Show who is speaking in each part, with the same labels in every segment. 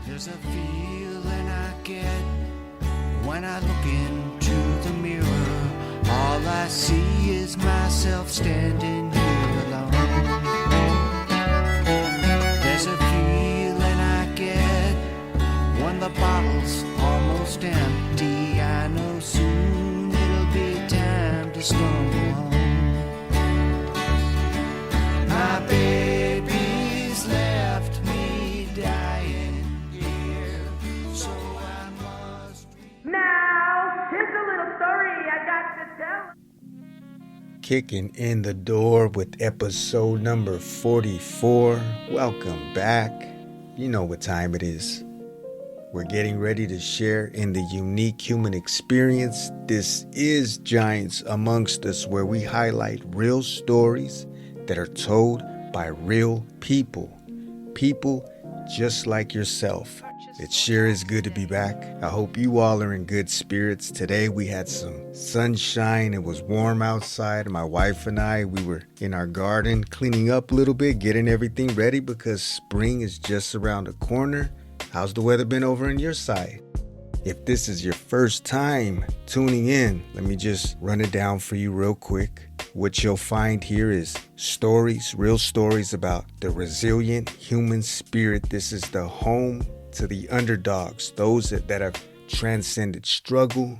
Speaker 1: There's a feeling I get when I look into the mirror. All I see is myself standing here alone. There's a feeling I get when the bottle's almost empty. I know soon it'll be time to stumble home. My baby's left me dying here, so I must.
Speaker 2: Now, here's a little story I got to tell.
Speaker 3: Kicking in the door with episode number 44. Welcome back. You know what time it is. We're getting ready to share in the unique human experience. This is Giants Amongst Us, where we highlight real stories that are told by real people. People just like yourself. It sure is good to be back. I hope you all are in good spirits. Today we had some sunshine. It was warm outside. My wife and I, we were in our garden cleaning up a little bit, getting everything ready because spring is just around the corner. How's the weather been over on your side? If this is your first time tuning in, let me just run it down for you real quick. What you'll find here is stories, real stories about the resilient human spirit. This is the home to the underdogs, those that have transcended struggle,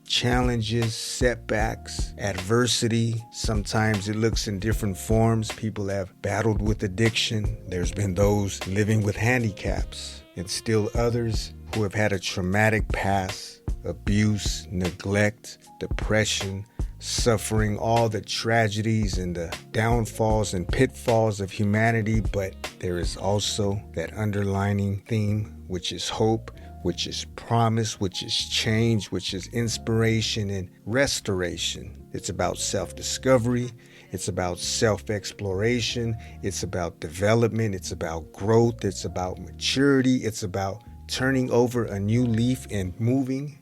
Speaker 3: challenges, setbacks, adversity. Sometimes it looks in different forms. People have battled with addiction. There's been those living with handicaps, and still others who have had a traumatic past, abuse, neglect, depression, suffering, all the tragedies and the downfalls and pitfalls of humanity. But there is also that underlining theme, which is hope, which is promise, which is change, which is inspiration and restoration. It's about self-discovery. It's about self-exploration. It's about development. It's about growth. It's about maturity. It's about turning over a new leaf and moving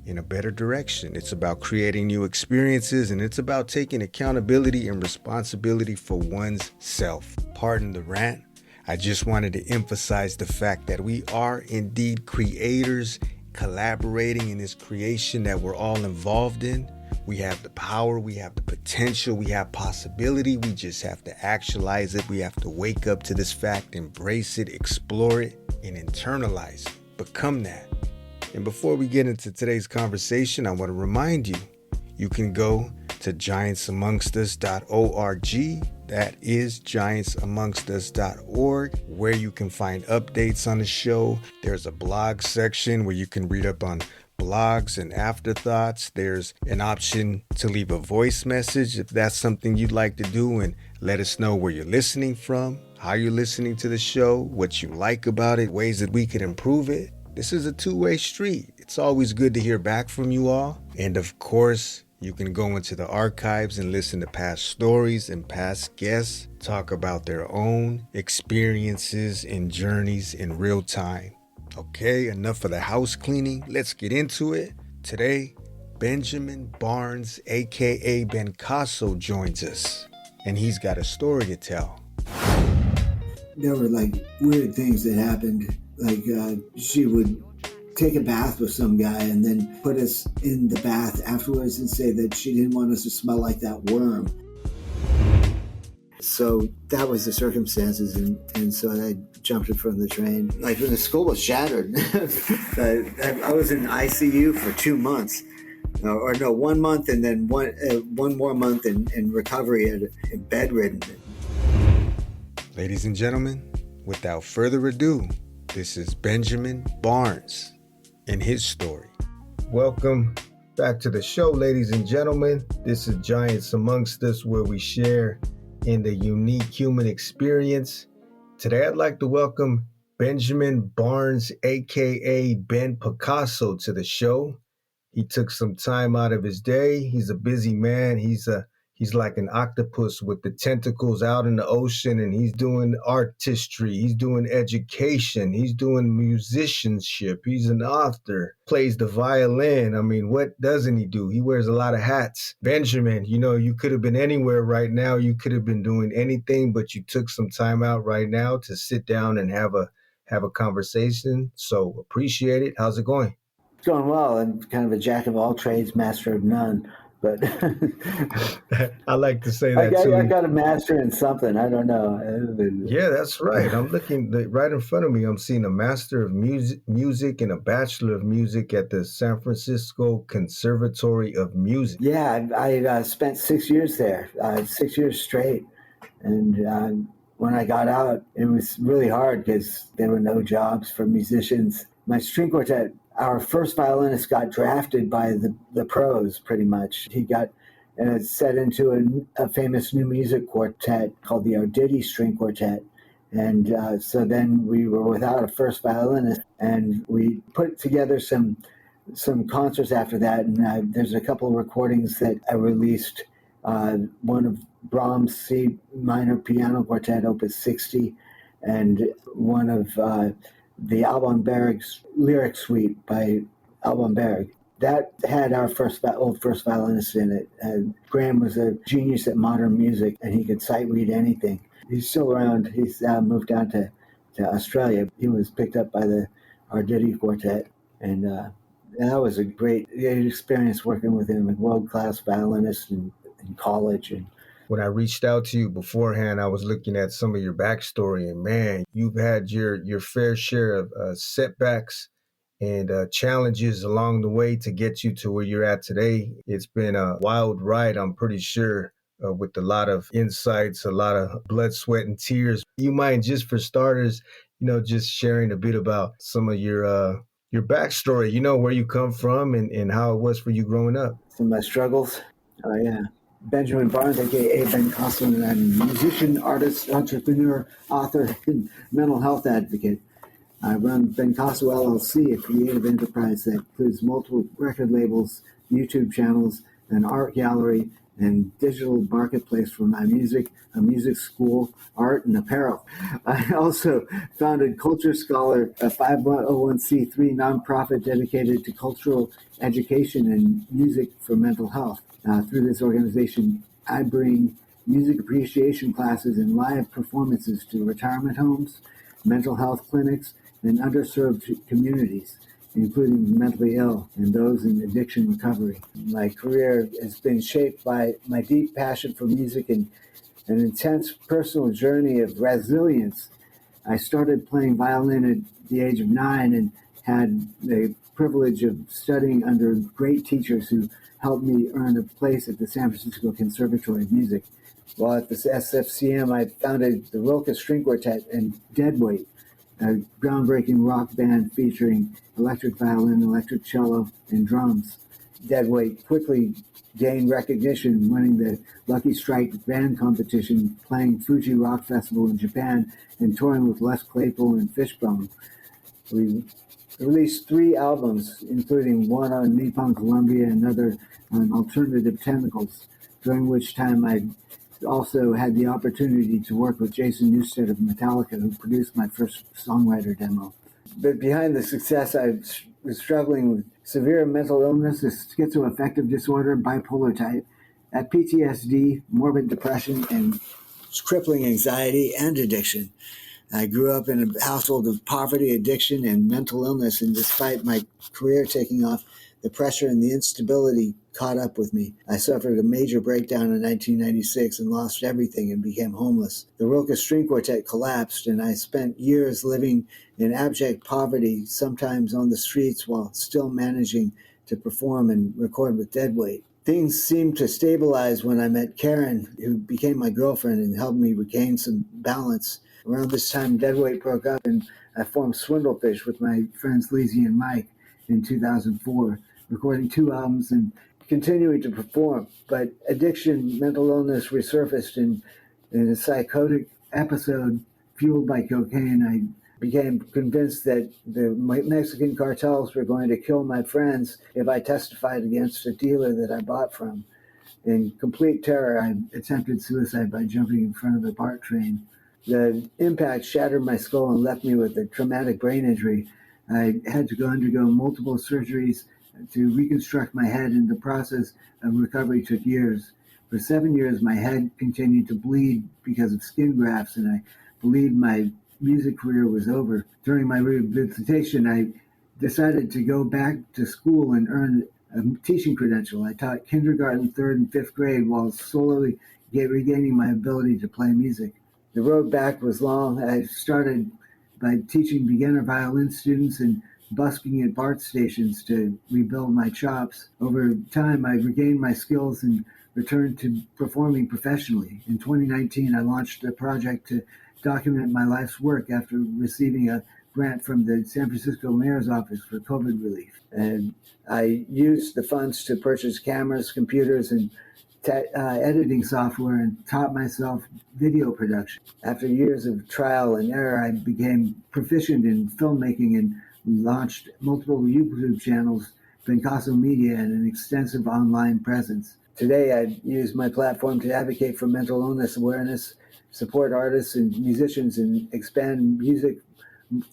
Speaker 3: in a better direction. It's about creating new experiences, and it's about taking accountability and responsibility for one's self. Pardon the rant. I just wanted to emphasize the fact that we are indeed creators, collaborating in this creation that we're all involved in. We have the power, we have the potential, we have possibility. We just have to actualize it. We have to wake up to this fact, embrace it, explore it, and internalize it. Become that. And before we get into today's conversation, I want to remind you, you can go to giantsamongstus.org. That is giantsamongstus.org, where you can find updates on the show. There's a blog section where you can read up on blogs and afterthoughts. There's an option to leave a voice message if that's something you'd like to do, and let us know where you're listening from, how you're listening to the show, what you like about it, ways that we could improve it. This is a two-way street. It's always good to hear back from you all. And of course, you can go into the archives and listen to past stories and past guests talk about their own experiences and journeys in real time. Okay, enough of the house cleaning. Let's get into it. Today, Benjamin Barnes, aka Bencasso, joins us, and he's got a story to tell.
Speaker 4: There were like weird things that happened. Like she would take a bath with some guy and then put us in the bath afterwards and say that she didn't want us to smell like that worm. So that was the circumstances, and so I jumped in front of the train. Like when the school was shattered, I was in ICU for 2 months. Or no, 1 month, and then one more month in recovery and bedridden.
Speaker 3: Ladies and gentlemen, without further ado, this is Benjamin Barnes and his story. Welcome back to the show, ladies and gentlemen. This is Giants Amongst Us, where we share in the unique human experience. Today, I'd like to welcome Benjamin Barnes, aka Bencasso, to the show. He took some time out of his day. He's a busy man. He's He's like an octopus with the tentacles out in the ocean, and he's doing artistry, he's doing education, he's doing musicianship, he's an author, plays the violin. I mean, what doesn't he do? He wears a lot of hats. Benjamin, you could have been anywhere right now. You could have been doing anything, but you took some time out right now to sit down and have a conversation. So appreciate it. How's it going?
Speaker 4: It's going well. I'm kind of a jack of all trades, master of none. But
Speaker 3: I like to say
Speaker 4: I
Speaker 3: that too.
Speaker 4: got a master in something. I don't know.
Speaker 3: Yeah, that's right. I'm looking right in front of me. I'm seeing a master of music and a bachelor of music at the San Francisco Conservatory of Music.
Speaker 4: Yeah, I spent 6 years there, 6 years straight. And when I got out, it was really hard because there were no jobs for musicians. My string quartet, our first violinist got drafted by the pros, pretty much. He got set into a famous new music quartet called the Arditi String Quartet. And so then we were without a first violinist, and we put together some concerts after that. And there's a couple of recordings that I released. One of Brahms' C minor piano quartet, Opus 60, and one of the Alban Berg's lyric suite by Alban Berg. That had our old first violinist in it. Graham was a genius at modern music, and he could sight read anything. He's still around. He's moved down to Australia. He was picked up by the Arditi Quartet, and that was a great experience working with him, a world-class violinist in college. And
Speaker 3: when I reached out to you beforehand, I was looking at some of your backstory, and man, you've had your fair share of setbacks and challenges along the way to get you to where you're at today. It's been a wild ride, I'm pretty sure, with a lot of insights, a lot of blood, sweat, and tears. You mind, just for starters, just sharing a bit about some of your backstory, where you come from and how it was for you growing up.
Speaker 4: Some of my struggles. Oh, yeah. Benjamin Barnes, a.k.a. Bencasso, and I'm a musician, artist, entrepreneur, author, and mental health advocate. I run Bencasso LLC, a creative enterprise that includes multiple record labels, YouTube channels, an art gallery, and digital marketplace for my music, a music school, art, and apparel. I also founded Culture Scholar, a 501c3 nonprofit dedicated to cultural education and music for mental health. Through this organization, I bring music appreciation classes and live performances to retirement homes, mental health clinics, and underserved communities, including mentally ill and those in addiction recovery. My career has been shaped by my deep passion for music and an intense personal journey of resilience. I started playing violin at the age of 9 and had the privilege of studying under great teachers who helped me earn a place at the San Francisco Conservatory of Music. While at the SFCM, I founded the Rilke String Quartet and Deadweight, a groundbreaking rock band featuring electric violin, electric cello, and drums. Deadweight quickly gained recognition, winning the Lucky Strike band competition, playing Fuji Rock Festival in Japan, and touring with Les Claypool and Fishbone. We released 3 albums, including one on Nippon Columbia and another on Alternative Tentacles, during which time I also had the opportunity to work with Jason Newsted of Metallica, who produced my first songwriter demo. But behind the success, I was struggling with severe mental illness, a schizoaffective disorder, bipolar type, PTSD, morbid depression, and crippling anxiety and addiction. I grew up in a household of poverty, addiction, and mental illness, and despite my career taking off, the pressure and the instability caught up with me. I suffered a major breakdown in 1996 and lost everything and became homeless. The Rilke String Quartet collapsed, and I spent years living in abject poverty, sometimes on the streets, while still managing to perform and record with Deadweight. Things seemed to stabilize when I met Karen, who became my girlfriend and helped me regain some balance. Around this time, Deadweight broke up, and I formed Swindlefish with my friends Lizzie and Mike in 2004, recording 2 albums and continuing to perform. But addiction, mental illness resurfaced in a psychotic episode fueled by cocaine. I became convinced that the Mexican cartels were going to kill my friends if I testified against a dealer that I bought from. In complete terror, I attempted suicide by jumping in front of a BART train. The impact shattered my skull and left me with a traumatic brain injury. I had to undergo multiple surgeries to reconstruct my head, and the process of recovery took years. For 7 years, my head continued to bleed because of skin grafts, and I believed my music career was over. During my rehabilitation, I decided to go back to school and earn a teaching credential. I taught kindergarten, third, and fifth grade while slowly regaining my ability to play music. The road back was long. I started by teaching beginner violin students and busking at BART stations to rebuild my chops. Over time, I regained my skills and returned to performing professionally. In 2019, I launched a project to document my life's work after receiving a grant from the San Francisco Mayor's Office for COVID relief. And I used the funds to purchase cameras, computers, and editing software, and taught myself video production. After years of trial and error, I became proficient in filmmaking and launched multiple YouTube channels, Bencasso Media, and an extensive online presence. Today, I use my platform to advocate for mental illness awareness, support artists and musicians, and expand music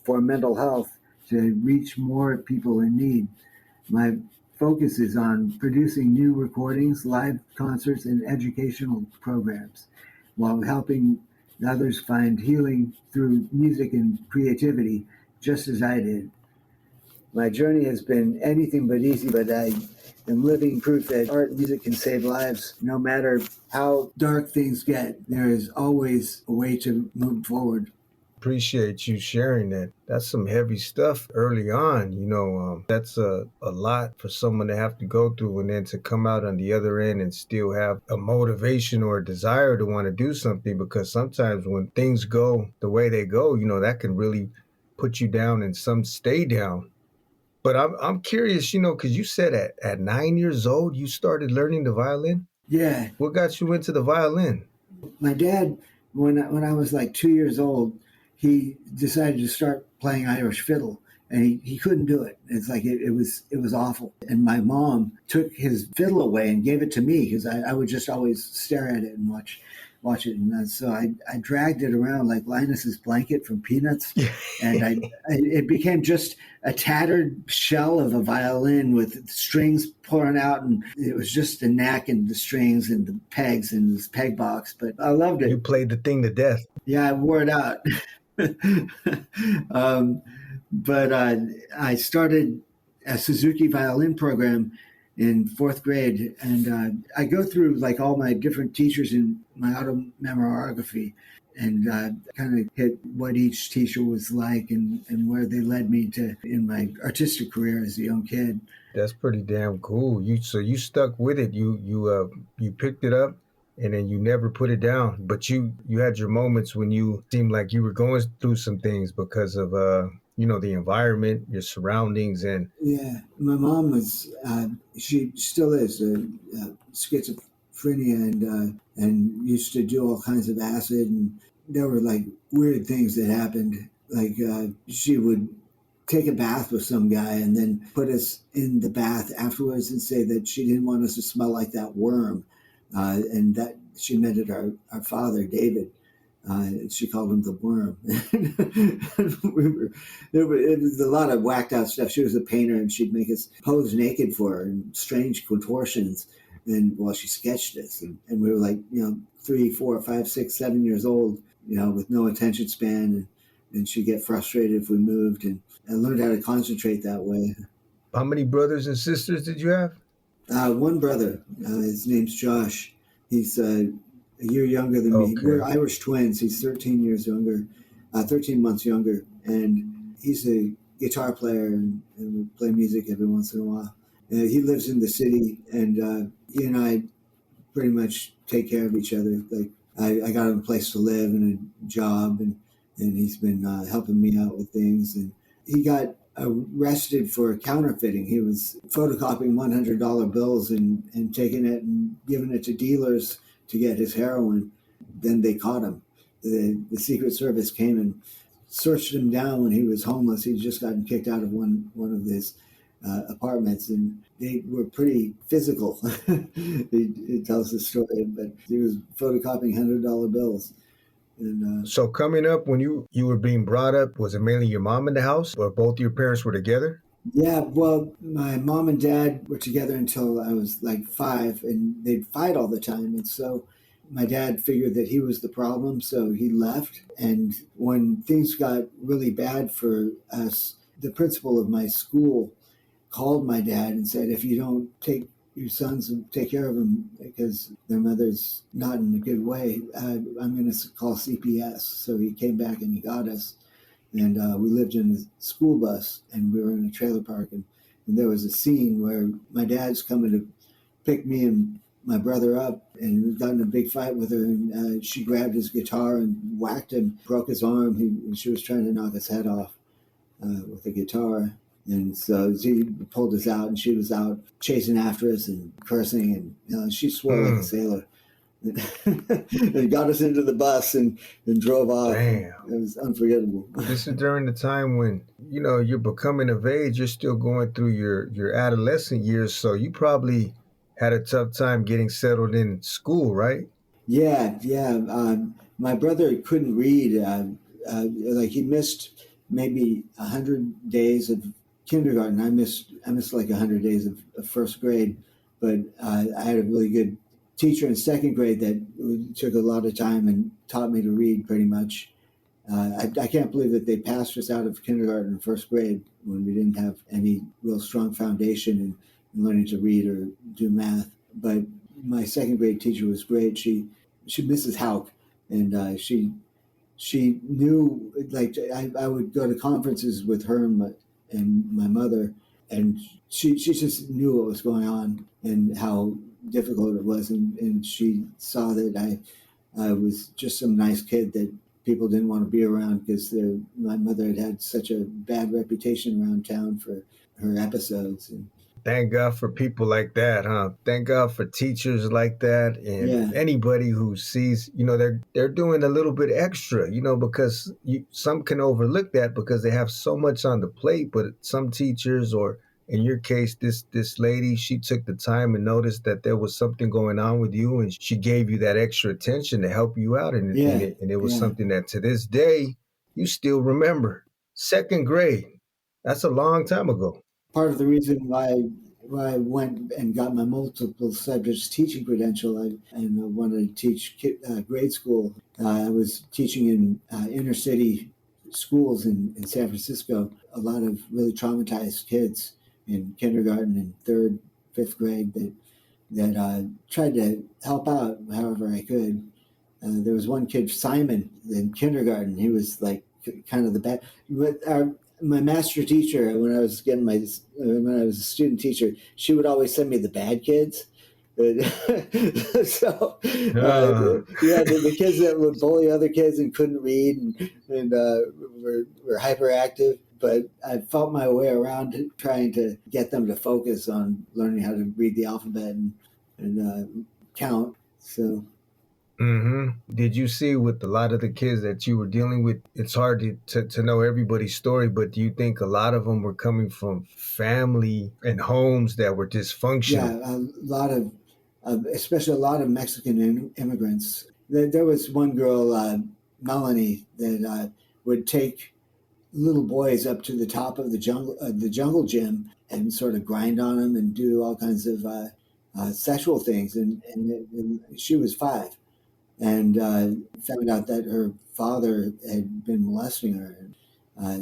Speaker 4: for mental health to reach more people in need. My focus is on producing new recordings, live concerts, and educational programs, while helping others find healing through music and creativity, just as I did. My journey has been anything but easy, but I am living proof that art and music can save lives. No matter how dark things get, there is always a way to move forward.
Speaker 3: Appreciate you sharing that. That's some heavy stuff early on. That's a lot for someone to have to go through, and then to come out on the other end and still have a motivation or a desire to want to do something, because sometimes when things go the way they go, that can really put you down and some stay down. But I'm curious, because you said at 9 years old, you started learning the violin.
Speaker 4: Yeah.
Speaker 3: What got you into the violin?
Speaker 4: My dad, when I was like 2 years old, he decided to start playing Irish fiddle, and he couldn't do it. It's like it was awful. And my mom took his fiddle away and gave it to me, because I would just always stare at it and watch it. And so I dragged it around like Linus's blanket from Peanuts, and it became just a tattered shell of a violin with strings pouring out, and it was just the neck and the strings and the pegs and this peg box. But I loved it.
Speaker 3: You played the thing to death.
Speaker 4: Yeah, I wore it out. But I started a Suzuki violin program in fourth grade, and I go through like all my different teachers in my auto-memorography, and kind of hit what each teacher was like and where they led me to in my artistic career as a young kid.
Speaker 3: That's pretty damn cool. So you stuck with it. You picked it up, and then you never put it down. But you had your moments when you seemed like you were going through some things because of the environment, your surroundings, and
Speaker 4: yeah, my mom was she still is schizophrenia, and used to do all kinds of acid, and there were like weird things that happened. Like she would take a bath with some guy and then put us in the bath afterwards and say that she didn't want us to smell like that worm. And that she meant it our father, David. She called him the worm. It was a lot of whacked out stuff. She was a painter, and she'd make us pose naked for her in strange contortions. And while she sketched us, and we were like, 3, 4, 5, 6, 7 years old, with no attention span, and she'd get frustrated if we moved. And I learned how to concentrate that way.
Speaker 3: How many brothers and sisters did you have?
Speaker 4: One brother. His name's Josh. He's a year younger than me. We're Irish twins. He's 13 months younger. And he's a guitar player, and we play music every once in a while. He lives in the city, and he and I pretty much take care of each other. Like I got him a place to live and a job, and he's been helping me out with things. And he got arrested for counterfeiting. He was photocopying $100 bills and taking it and giving it to dealers to get his heroin. Then they caught him. The Secret Service came and searched him down when he was homeless. He'd just gotten kicked out of one of his apartments, and they were pretty physical. He tells the story, but he was photocopying $100 bills. And
Speaker 3: So coming up, when you were being brought up, was it mainly your mom in the house, or both your parents were together?
Speaker 4: yeah, well, my mom and dad were together until I was like 5, and they'd fight all the time. And so my dad figured that he was the problem, so he left. And when things got really bad for us, the principal of my school called my dad and said, if you don't take your sons and take care of them because their mother's not in a good way, I'm going to call CPS. So he came back and he got us. And we lived in a school bus, and we were in a trailer park. And there was a scene where my dad's coming to pick me and my brother up, and we got in a big fight with her. And she grabbed his guitar and whacked him, broke his arm. She was trying to knock his head off with the guitar. And so she pulled us out, and she was out chasing after us and cursing, and she swore like a sailor. And got us into the bus and drove off.
Speaker 3: Damn.
Speaker 4: It was unforgettable.
Speaker 3: This is during the time when you're becoming of age. You're still going through your adolescent years, so you probably had a tough time getting settled in school, right?
Speaker 4: Yeah, yeah. My brother couldn't read. Like he missed maybe 100 days of kindergarten. I missed like 100 days of first grade. But I had a really good teacher in second grade that took a lot of time and taught me to read pretty much. I can't believe that they passed us out of kindergarten and first grade when we didn't have any real strong foundation in learning to read or do math. But my second grade teacher was great. She Mrs. Hauk, and she knew, like, I would go to conferences with her and my mother, and she just knew what was going on and how difficult it was, and she saw that I was just some nice kid that people didn't want to be around because my mother had such a bad reputation around town for her episodes. And
Speaker 3: Thank God for people like that, huh? Thank God for teachers like that, and
Speaker 4: yeah,
Speaker 3: anybody who sees, they're doing a little bit extra, because some can overlook that because they have so much on the plate. But some teachers, or in your case, this lady, she took the time and noticed that there was something going on with you, and she gave you that extra attention to help you out,
Speaker 4: yeah,
Speaker 3: and it was
Speaker 4: yeah.
Speaker 3: something that to this day you still remember. Second grade, that's a long time ago.
Speaker 4: Part of the reason why I went and got my multiple subjects teaching credential, and I wanted to teach grade school. I was teaching in inner city schools in San Francisco. A lot of really traumatized kids in kindergarten and third, fifth grade that tried to help out however I could. There was one kid, Simon, in kindergarten. He was like kind of the bad. But my master teacher, when I was when I was a student teacher, she would always send me the bad kids. So yeah, the kids that would bully other kids and couldn't read and were hyperactive. But I felt my way around trying to get them to focus on learning how to read the alphabet and count. So
Speaker 3: Did you see with a lot of the kids that you were dealing with, it's hard to know everybody's story, but do you think a lot of them were coming from family and homes that were
Speaker 4: yeah,
Speaker 3: dysfunctional?
Speaker 4: a lot of, especially a lot of Mexican immigrants. There was one girl, Melanie, that would take little boys up to the top of the jungle gym, and sort of grind on them and do all kinds of sexual things. And she was 5, and found out that her father had been molesting her.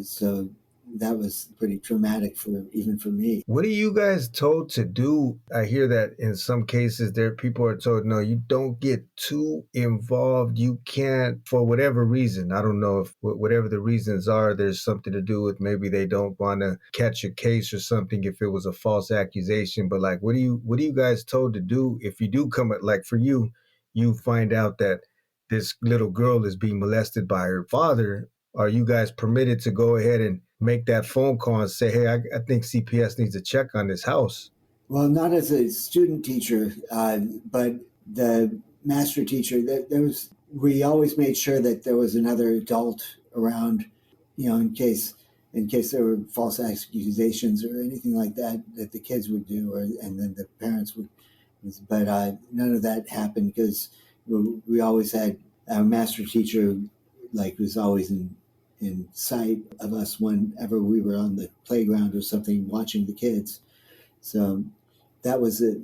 Speaker 4: So that was pretty traumatic even for me.
Speaker 3: What are you guys told to do? I hear that in some cases there people are told, no, you don't get too involved. You can't, for whatever reason. I don't know if whatever the reasons are, there's something to do with maybe they don't want to catch a case or something if it was a false accusation. But like, what are you guys told to do if you do come at, like for you, you find out that this little girl is being molested by her father? Are you guys permitted to go ahead and make that phone call and say, hey, I think CPS needs to check on this house?
Speaker 4: Well, not as a student teacher, but the master teacher. We always made sure that there was another adult around, in case in case there were false accusations or anything like that that the kids would do, and then the parents would. But none of that happened because we always had our master teacher, like, was always in sight of us whenever we were on the playground or something watching the kids. So that was a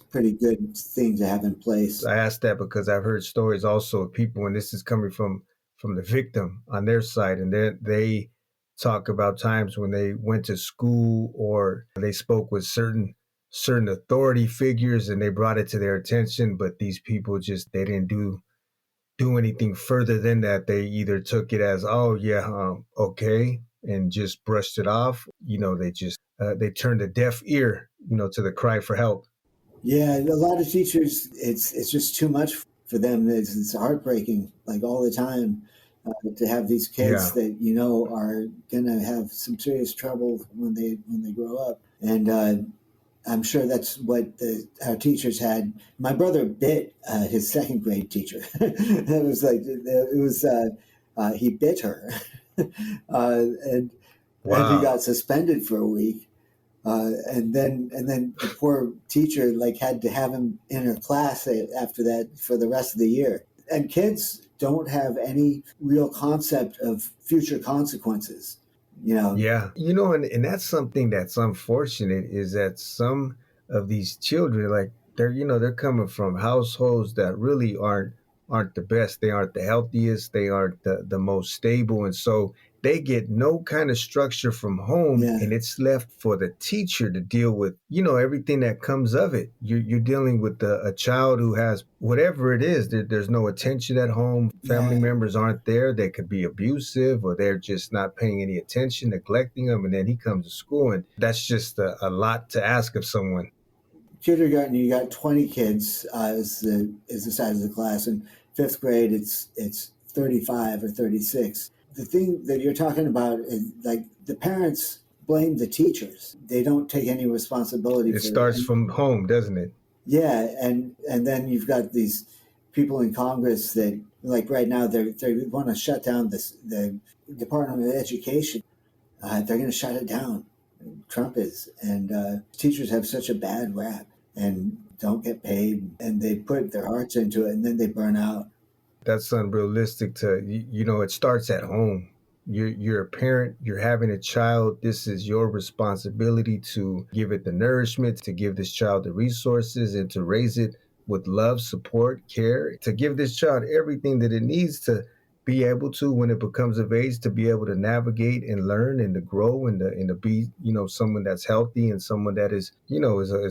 Speaker 4: pretty good thing to have in place.
Speaker 3: I asked that because I've heard stories also of people, and this is coming from the victim on their side, and they talk about times when they went to school or they spoke with certain authority figures and they brought it to their attention, but these people just they didn't do anything further than that. They either took it as, oh yeah, okay, and just brushed it off. They just they turned a deaf ear, to the cry for help.
Speaker 4: Yeah, a lot of teachers, it's just too much for them. It's heartbreaking, like, all the time, to have these kids
Speaker 3: Yeah.
Speaker 4: that are gonna have some serious trouble when they grow up. And I'm sure that's what our teachers had. My brother bit his second grade teacher. He bit her, and he
Speaker 3: Wow.
Speaker 4: got suspended for a week. And then the poor teacher, like, had to have him in her class after that for the rest of the year. And kids don't have any real concept of future consequences.
Speaker 3: Yeah. And that's something that's unfortunate is that some of these children, like they're coming from households that really aren't the best. They aren't the healthiest. They aren't the most stable. And so they get no kind of structure from home,
Speaker 4: Yeah,
Speaker 3: and it's left for the teacher to deal with, everything that comes of it. You're dealing with a child who has whatever it is. There's no attention at home. Family
Speaker 4: yeah.
Speaker 3: members aren't there. They could be abusive or they're just not paying any attention, neglecting them. And then he comes to school, and that's just a lot to ask of someone.
Speaker 4: Kindergarten, you got 20 kids, is the size of the class. In fifth grade, it's 35 or 36. The thing that you're talking about is, like, the parents blame the teachers. They don't take any responsibility
Speaker 3: It
Speaker 4: for it.
Speaker 3: starts from home, doesn't it?
Speaker 4: Yeah, and then you've got these people in Congress that, like, right now, they want to shut down the Department of Education. They're going to shut it down. Trump is, and teachers have such a bad rap and don't get paid, and they put their hearts into it, and then they burn out.
Speaker 3: That's unrealistic it starts at home. You're a parent, you're having a child. This is your responsibility to give it the nourishment, to give this child the resources, and to raise it with love, support, care, to give this child everything that it needs to be able to, when it becomes of age, to be able to navigate and learn and to grow and to be, someone that's healthy and someone that is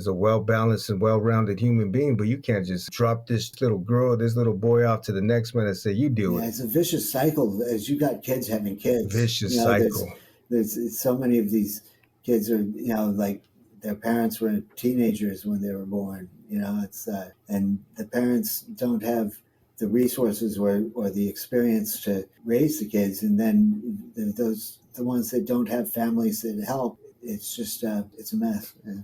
Speaker 3: a well balanced and well rounded human being. But you can't just drop this little girl, this little boy off to the next man and say, you deal
Speaker 4: Yeah,
Speaker 3: with it.
Speaker 4: it's a vicious cycle as you got kids having kids.
Speaker 3: Vicious cycle.
Speaker 4: There's so many of these kids are, like, their parents were teenagers when they were born. It's and the parents don't have the resources or the experience to raise the kids, and then the ones that don't have families that help. It's just it's a mess. Yeah.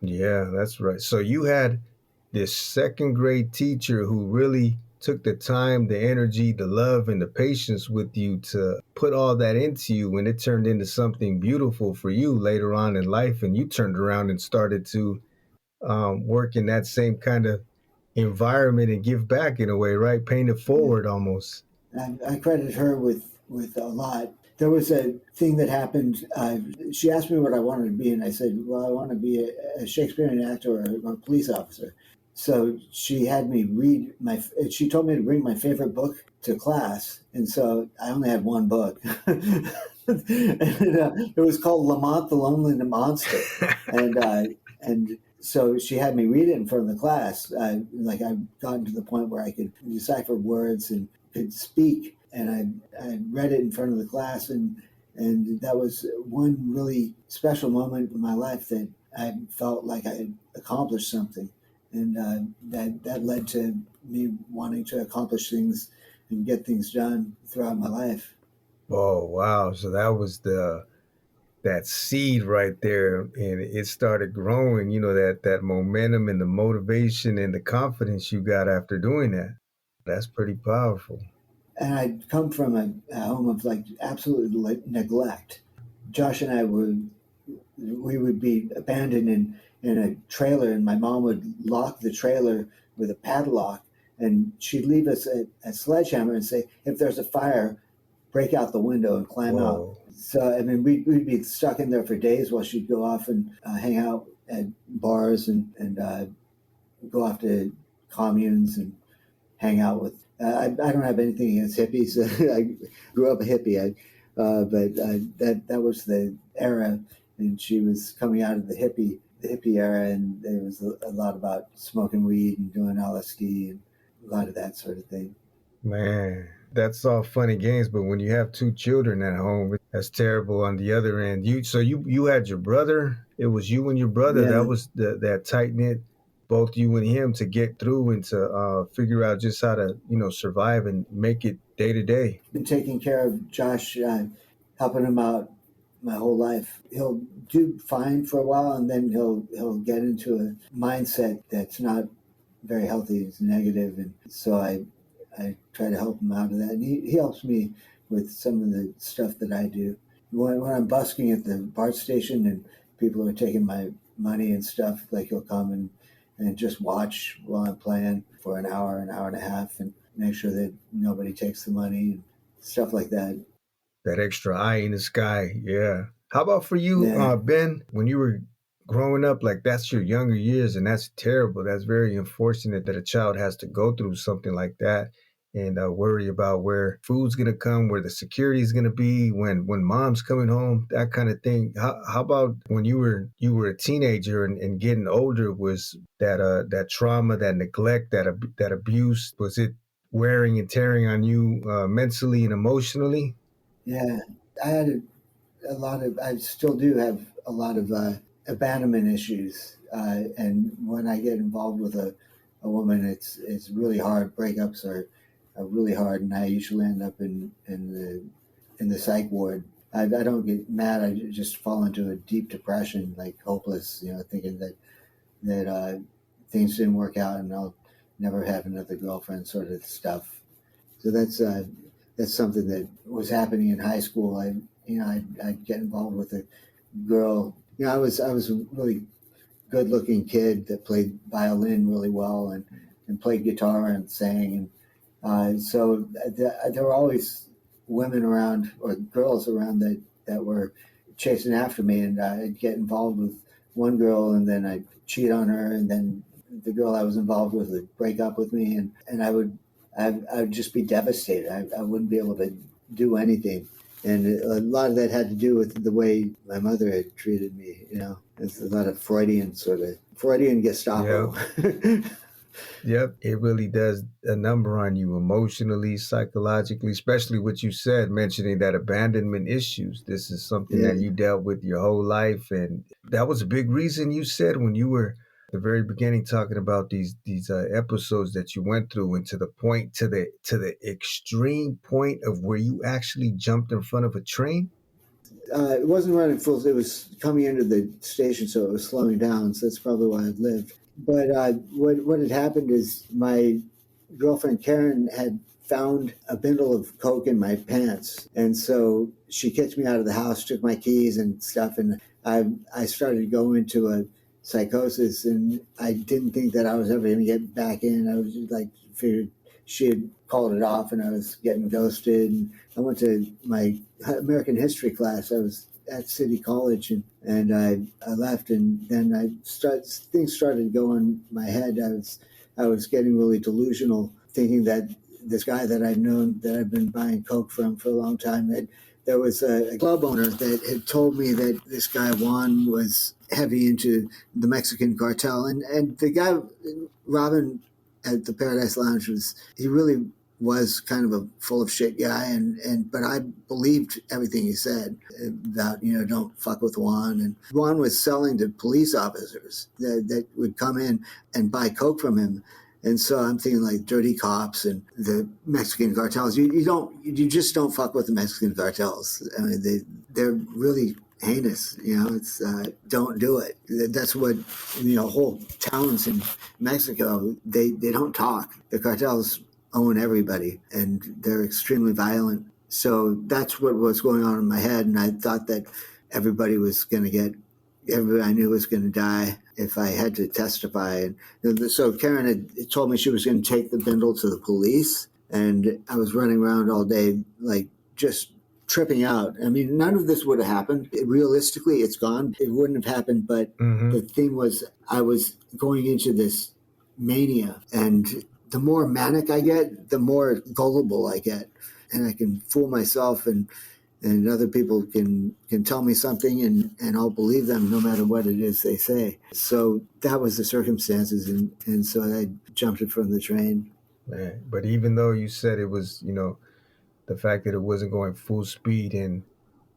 Speaker 3: Yeah, that's right. So you had this second grade teacher who really took the time, the energy, the love, and the patience with you to put all that into you, and it turned into something beautiful for you later on in life. And you turned around and started to work in that same kind of environment and give back in a way, right? Paying it
Speaker 4: Yeah.
Speaker 3: forward almost.
Speaker 4: I credit her with a lot. There was a thing that happened. She asked me what I wanted to be, and I said, "Well, I want to be a Shakespearean actor or a police officer." So she had me read my. She told me to bring my favorite book to class, and so I only had one book. It was called Lamont the Lonely Monster, and so she had me read it in front of the class. Like, I'd gotten to the point where I could decipher words and could speak, and I read it in front of the class, and that was one really special moment in my life that I felt like I had accomplished something, and that led to me wanting to accomplish things and get things done throughout my life.
Speaker 3: Oh wow. So that was that seed right there, and it started growing, that momentum and the motivation and the confidence you got after doing that. That's pretty powerful.
Speaker 4: And I'd come from a home of, like, absolute neglect. Josh and I would be abandoned in a trailer, and my mom would lock the trailer with a padlock, and she'd leave us a sledgehammer and say, if there's a fire, break out the window and climb out.
Speaker 3: Whoa.
Speaker 4: So, I mean, we'd be stuck in there for days while she'd go off and hang out at bars and go off to communes and hang out with. I don't have anything against hippies. I grew up a hippie, but that was the era, and she was coming out of the hippie era, and there was a lot about smoking weed and doing LSD and a lot of that sort of thing.
Speaker 3: Man, that's all funny games, but when you have two children at home, that's terrible. On the other end, you had your brother. It was you and your brother.
Speaker 4: Yeah,
Speaker 3: That was that tight knit, both you and him, to get through and to figure out just how to survive and make it day to day.
Speaker 4: been taking care of Josh, helping him out my whole life. He'll do fine for a while, and then he'll get into a mindset that's not very healthy. It's negative, and so I try to help him out of that. And he helps me with some of the stuff that I do. When I'm busking at the BART station and people are taking my money and stuff, like he'll come and just watch while I'm playing for an hour and a half, and make sure that nobody takes the money and stuff like that.
Speaker 3: That extra eye in the sky. Yeah. How about for you,
Speaker 4: Yeah.
Speaker 3: Ben? When you were growing up, like that's your younger years, and that's terrible. That's very unfortunate that a child has to go through something like that and worry about where food's gonna come, where the security is gonna be, when mom's coming home, that kind of thing. How about when you were a teenager and getting older? Was that trauma, that neglect, that abuse? Was it wearing and tearing on you mentally and emotionally?
Speaker 4: Yeah. I had a lot of, I still do have a lot of abandonment issues. And when I get involved with a woman, it's really hard. Breakups are really hard, and I usually end up in the psych ward. I don't get mad. I just fall into a deep depression, like hopeless, thinking that things didn't work out and I'll never have another girlfriend, sort of stuff. So that's something that was happening in high school. I'd get involved with a girl. I was a really good looking kid that played violin really well and played guitar and sang. And so there were always women around or girls around that were chasing after me. And I'd get involved with one girl and then I'd cheat on her. And then the girl I was involved with would break up with me. And I would just be devastated. I wouldn't be able to do anything. And a lot of that had to do with the way my mother had treated me. It's a lot of Freudian Gestapo.
Speaker 3: Yeah. Yep, it really does a number on you emotionally, psychologically, especially what you said, mentioning that abandonment issues. This is something
Speaker 4: Yeah.
Speaker 3: that you dealt with your whole life. And that was a big reason you said when you were at the very beginning talking about these episodes that you went through, and to the extreme point of where you actually jumped in front of a train.
Speaker 4: It wasn't running full. It was coming into the station, so it was slowing down. So that's probably why I lived. But what had happened is my girlfriend Karen had found a bundle of coke in my pants, and so she kicked me out of the house, took my keys and stuff, and I started to go into a psychosis, and I didn't think that I was ever going to get back in. I was just like figured she had called it off, and I was getting ghosted. And I went to my American history class. I was at City College, and I left, and then things started to go in my head. I was getting really delusional, thinking that this guy that I'd known, that I'd been buying coke from for a long time, that there was a club owner that had told me that this guy Juan was heavy into the Mexican cartel, and the guy Robin at the Paradise Lounge he really was kind of a full of shit guy, but I believed everything he said about, don't fuck with Juan. And Juan was selling to police officers that would come in and buy coke from him. And so I'm thinking like dirty cops and the Mexican cartels. You just don't fuck with the Mexican cartels. I mean, they're really heinous. It's don't do it. That's what whole towns in Mexico, they don't talk. The cartels own everybody, and they're extremely violent. So that's what was going on in my head, and I thought that everybody was going to get, everybody I knew was going to die if I had to testify. And so Karen had told me she was going to take the bindle to the police, and I was running around all day, like just tripping out. I mean, none of this would have happened. Realistically, it's gone. It wouldn't have happened. But the thing was, I was going into this mania, and the more manic I get, the more gullible I get, and I can fool myself, and other people can tell me something, and I'll believe them no matter what it is they say. So that was the circumstances, and so I jumped in front of the train.
Speaker 3: Man, but even though you said it was, the fact that it wasn't going full speed and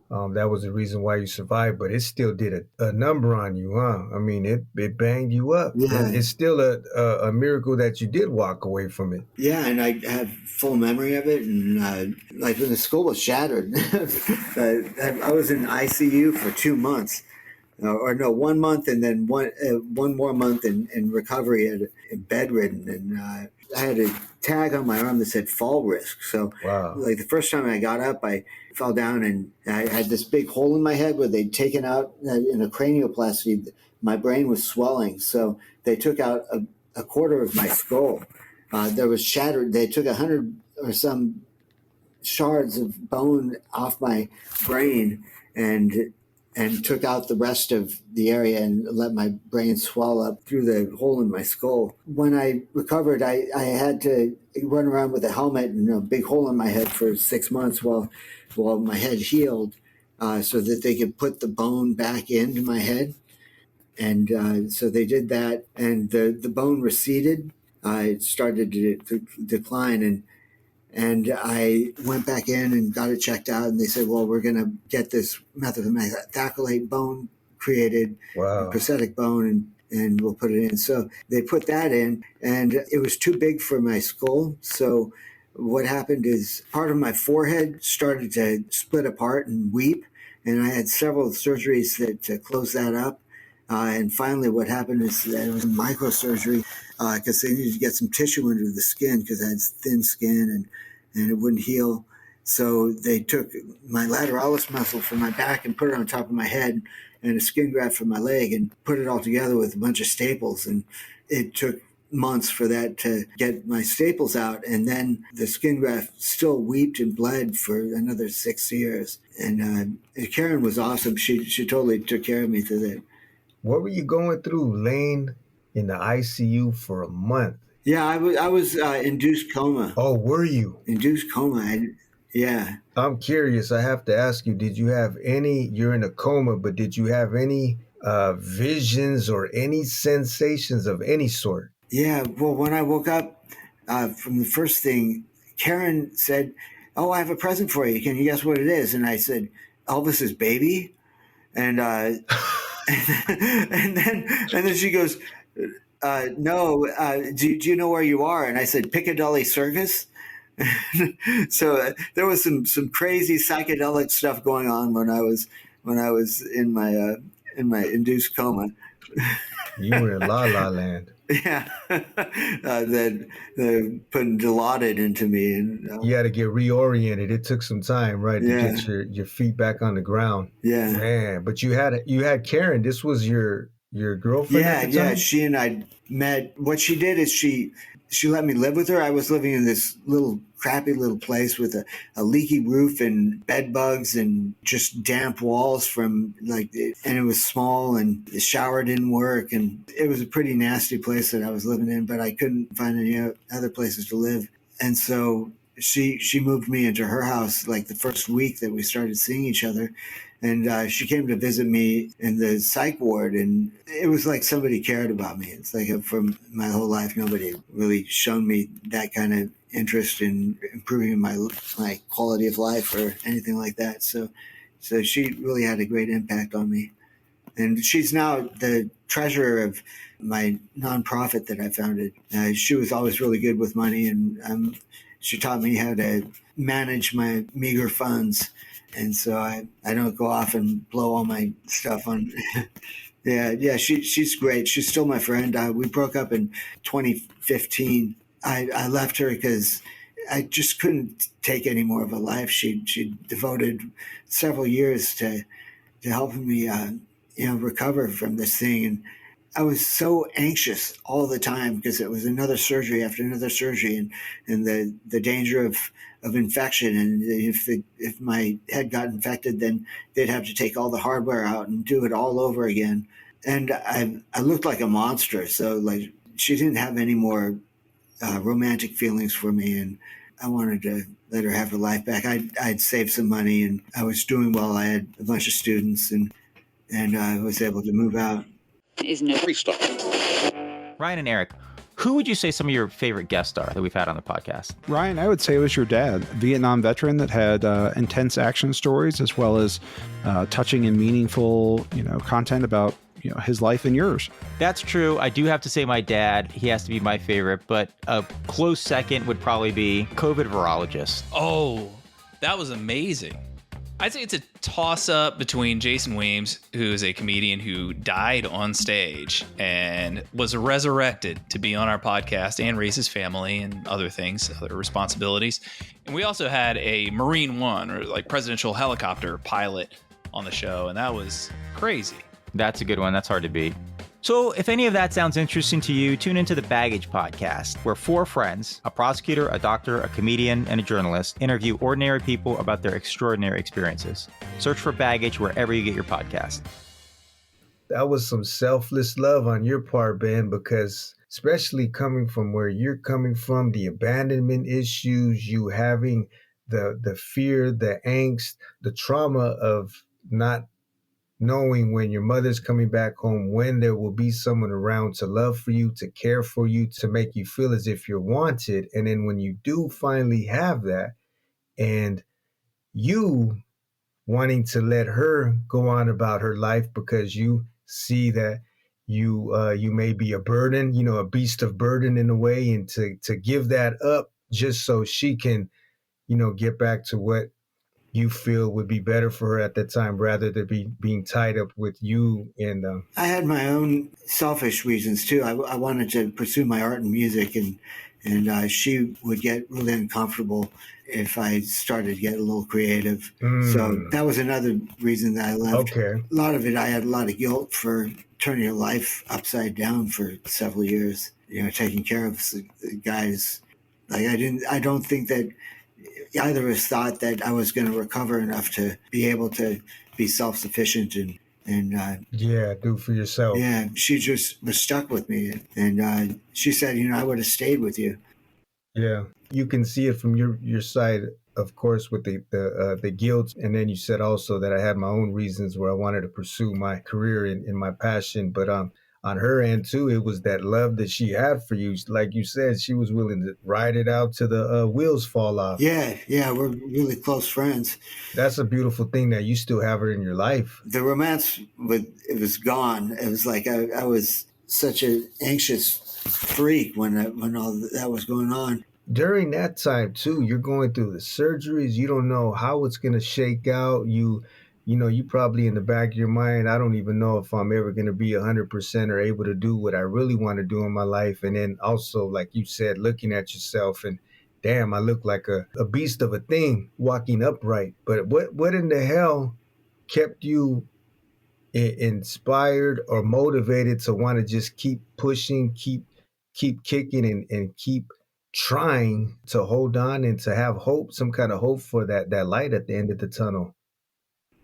Speaker 3: that was the reason why you survived, but it still did a number on you, huh? I mean, it banged you up.
Speaker 4: Yeah.
Speaker 3: And it's still a miracle that you did walk away from it.
Speaker 4: Yeah, and I have full memory of it. And like when the skull was shattered, I was in ICU for 2 months. Or no, 1 month, and then one more month in recovery, and bedridden, and I had a tag on my arm that said fall risk. So,
Speaker 3: Wow.
Speaker 4: like the first time I got up, I fell down and I had this big hole in my head where they'd taken out in a cranioplasty. My brain was swelling, so they took out a quarter of my skull. There was shattered. They took 100 or some shards of bone off my brain and took out the rest of the area and let my brain swell up through the hole in my skull. When I recovered, I had to run around with a helmet and a big hole in my head for 6 months while my head healed, so that they could put the bone back into my head. And so they did that, and the bone receded. It started to decline, and I went back in and got it checked out, and they said, well, we're going to get this methylmethacrylate bone created,
Speaker 3: Wow.
Speaker 4: prosthetic bone, and we'll put it in. So they put that in, and it was too big for my skull. So what happened is part of my forehead started to split apart and weep, and I had several surgeries that closed that up. And finally, what happened is that it was microsurgery because they needed to get some tissue under the skin because I had thin skin and it wouldn't heal. So they took my lateralis muscle from my back and put it on top of my head, and a skin graft from my leg, and put it all together with a bunch of staples. And it took months for that to get my staples out. And then the skin graft still weeped and bled for another 6 years. And Karen was awesome. She totally took care of me through that.
Speaker 3: What were you going through, laying in the ICU for a month?
Speaker 4: Yeah, I was induced coma.
Speaker 3: Oh, were you?
Speaker 4: Induced coma. Yeah.
Speaker 3: I'm curious. I have to ask you, did you have you're in a coma, but did you have any visions or any sensations of any sort?
Speaker 4: Yeah, well, when I woke up from the first thing, Karen said, oh, I have a present for you. Can you guess what it is? And I said, Elvis's baby. And and then she goes, no, do you know where you are? And I said, Piccadilly Circus. So there was some crazy psychedelic stuff going on when I was in my induced coma.
Speaker 3: You were in La La Land.
Speaker 4: Yeah, that putting Dilaudid into me, and
Speaker 3: You had to get reoriented. It took some time, right, to
Speaker 4: Yeah.
Speaker 3: get your feet back on the ground.
Speaker 4: yeah,
Speaker 3: Man, but you had Karen. This was your girlfriend
Speaker 4: yeah,
Speaker 3: at the
Speaker 4: yeah.
Speaker 3: time?
Speaker 4: She and I met. What she did is she let me live with her. I was living in this crappy little place with a leaky roof and bed bugs and just damp walls and it was small, and the shower didn't work, and it was a pretty nasty place that I was living in, but I couldn't find any other places to live. And so she moved me into her house like the first week that we started seeing each other. And she came to visit me in the psych ward, and it was like somebody cared about me. It's like for my whole life, nobody had really shown me that kind of interest in improving my quality of life or anything like that. So she really had a great impact on me. And she's now the treasurer of my nonprofit that I founded. She was always really good with money, and she taught me how to manage my meager funds. And so I don't go off and blow all my stuff on. Yeah, she's great. She's still my friend. We broke up in 2015. I left her because I just couldn't take any more of a life. She devoted several years to helping me, recover from this thing. And I was so anxious all the time because it was another surgery after another surgery, and the danger of infection. And if my head got infected, then they'd have to take all the hardware out and do it all over again. And I looked like a monster. So like she didn't have any more romantic feelings for me, and I wanted to let her have her life back. I'd saved some money, and I was doing well. I had a bunch of students, and I was able to move out.
Speaker 5: Ryan and Eric, who would you say some of your favorite guests are that we've had on the podcast?
Speaker 6: Ryan, I would say it was your dad, Vietnam veteran that had intense action stories as well as touching and meaningful, content about his life and yours.
Speaker 5: That's true. I do have to say my dad, he has to be my favorite, but a close second would probably be COVID virologist.
Speaker 7: Oh, that was amazing. I'd say it's a toss-up between Jason Weems, who is a comedian who died on stage and was resurrected to be on our podcast and raise his family and other things, other responsibilities. And we also had a Marine One, or like presidential helicopter pilot on the show, and that was crazy.
Speaker 5: That's a good one. That's hard to beat. So if any of that sounds interesting to you, tune into the Baggage Podcast, where four friends, a prosecutor, a doctor, a comedian, and a journalist, interview ordinary people about their extraordinary experiences. Search for Baggage wherever you get your podcast.
Speaker 3: That was some selfless love on your part, Ben, because especially coming from where you're coming from, the abandonment issues, you having the fear, the angst, the trauma of not knowing when your mother's coming back home, when there will be someone around to love for you, to care for you, to make you feel as if you're wanted. And then when you do finally have that, and you wanting to let her go on about her life because you see that you may be a burden, a beast of burden in a way, and to give that up just so she can, get back to what you feel would be better for her at that time, rather than being tied up with you. And
Speaker 4: I had my own selfish reasons too. I wanted to pursue my art and music, and she would get really uncomfortable if I started to get a little creative. So that was another reason that I left.
Speaker 3: Okay.
Speaker 4: A lot of it, I had a lot of guilt for turning your life upside down for several years. Taking care of guys. Like I don't think that either of us thought that I was going to recover enough to be able to be self-sufficient and
Speaker 3: do for yourself.
Speaker 4: Yeah, she just was stuck with me, and she said, I would have stayed with you.
Speaker 3: Yeah, you can see it from your side, of course, with the guilt, and then you said also that I had my own reasons where I wanted to pursue my career in my passion, but on her end too, it was that love that she had for you. Like you said, she was willing to ride it out till the wheels fall off.
Speaker 4: Yeah, we're really close friends.
Speaker 3: That's a beautiful thing that you still have her in your life.
Speaker 4: The romance, it was gone. It was like I was such an anxious freak when all that was going on.
Speaker 3: During that time too, you're going through the surgeries. You don't know how it's going to shake out. You probably in the back of your mind, I don't even know if I'm ever going to be 100% or able to do what I really want to do in my life. And then also, like you said, looking at yourself and damn, I look like a beast of a thing walking upright. But what in the hell kept you inspired or motivated to want to just keep pushing, keep kicking and keep trying to hold on and to have hope, some kind of hope for that light at the end of the tunnel?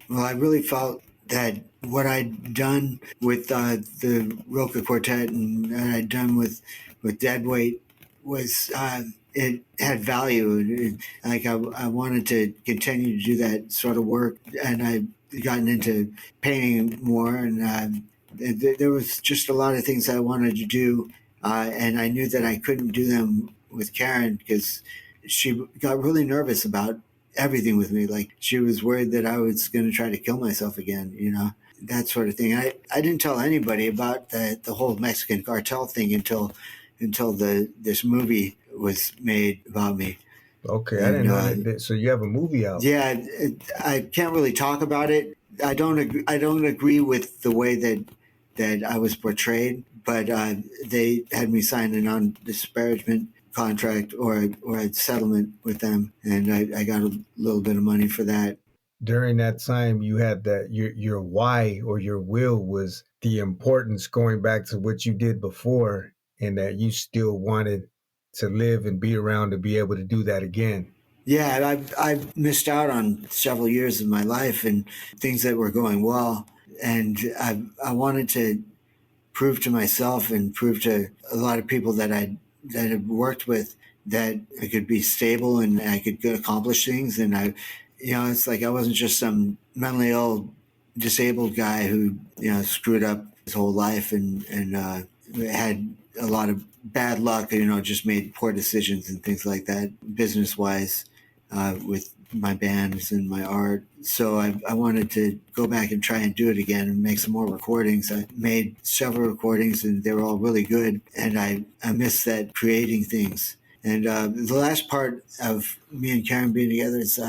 Speaker 4: Well, I really felt that what I'd done with the Rilke Quartet and that I'd done with Deadweight was it had value. I wanted to continue to do that sort of work, and I'd gotten into painting more, and there was just a lot of things I wanted to do, and I knew that I couldn't do them with Karen because she got really nervous about everything with me. Like she was worried that I was going to try to kill myself again, that sort of thing. I didn't tell anybody about the whole Mexican cartel thing until this movie was made about me.
Speaker 3: Okay, I didn't know that. So you have a movie out?
Speaker 4: Yeah, I can't really talk about it. I don't agree with the way that I was portrayed, but they had me sign a non-disparagement contract or a settlement with them, and I got a little bit of money for that.
Speaker 3: during that time you had that your why or your will was the importance going back to what you did before, and that you still wanted to live and be around to be able to do that again.
Speaker 4: Yeah, I've missed out on several years of my life and things that were going well, and I wanted to prove to myself and prove to a lot of people that I've worked with that I could be stable and I could accomplish things. And it's like I wasn't just some mentally ill, disabled guy who screwed up his whole life and had a lot of bad luck. Just made poor decisions and things like that, business wise, with my bands and my art. So I wanted to go back and try and do it again and make some more recordings. I made several recordings and they were all really good. And I miss that creating things. And the last part of me and Karen being together is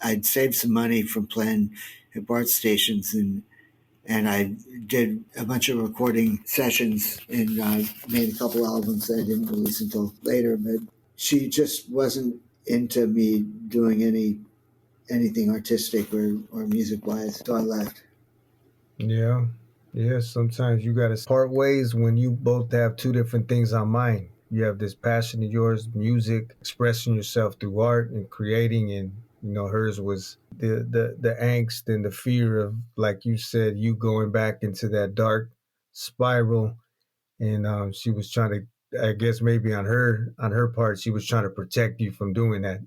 Speaker 4: I'd saved some money from playing at BART stations and I did a bunch of recording sessions and made a couple albums that I didn't release until later. But she just wasn't into me doing anything artistic or music wise, so I left.
Speaker 3: Yeah. Yeah, sometimes you got to part ways when you both have two different things on mind. You have this passion of yours, music, expressing yourself through art and creating, and hers was the angst and the fear of, like you said, you going back into that dark spiral. And she was trying to, I guess maybe on her part, she was trying to protect you from doing that,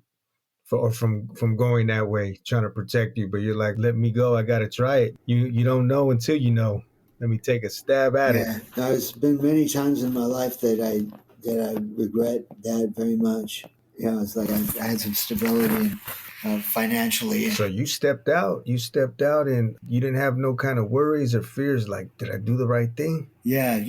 Speaker 3: or from going that way, trying to protect you. But you're like, let me go. I got to try it. You don't know until you know. Let me take a stab at it.
Speaker 4: Yeah, there's been many times in my life that I regret that very much. It's like I had some stability financially.
Speaker 3: So you stepped out. You stepped out, and you didn't have no kind of worries or fears. Like, did I do the right thing?
Speaker 4: Yeah.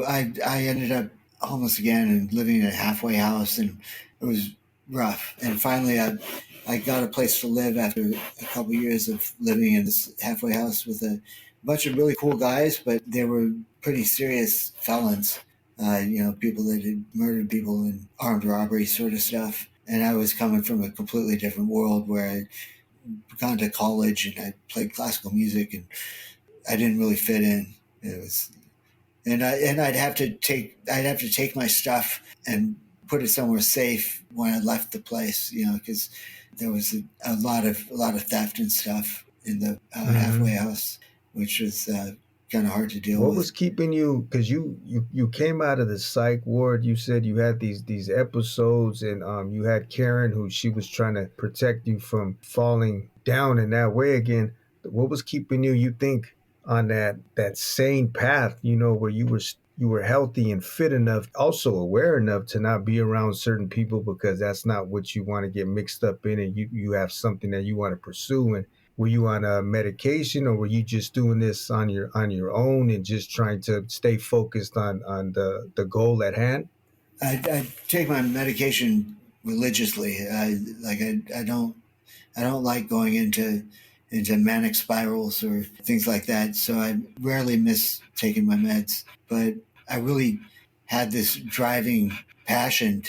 Speaker 4: I ended up homeless again and living in a halfway house, and it was rough. And finally, I got a place to live after a couple years of living in this halfway house with a bunch of really cool guys, but they were pretty serious felons. People that had murdered people and armed robbery sort of stuff. And I was coming from a completely different world where I'd gone to college and I played classical music, and I didn't really fit in. It was and I'd have to take my stuff and put it somewhere safe when I left the place, because there was a lot of theft and stuff in the halfway house, which was kind of hard to deal
Speaker 3: What
Speaker 4: with.
Speaker 3: was keeping you? Because you came out of the psych ward. You said you had these episodes, and you had Karen, who she was trying to protect you from falling down in that way again. What was keeping you? You think on that sane path? Where you were healthy and fit enough, also aware enough to not be around certain people because that's not what you want to get mixed up in, and you have something that you want to pursue. And were you on a medication, or were you just doing this on your own and just trying to stay focused on the goal at hand?
Speaker 4: I take my medication religiously. I don't like going into manic spirals or things like that. So I rarely miss taking my meds. But I really had this driving passion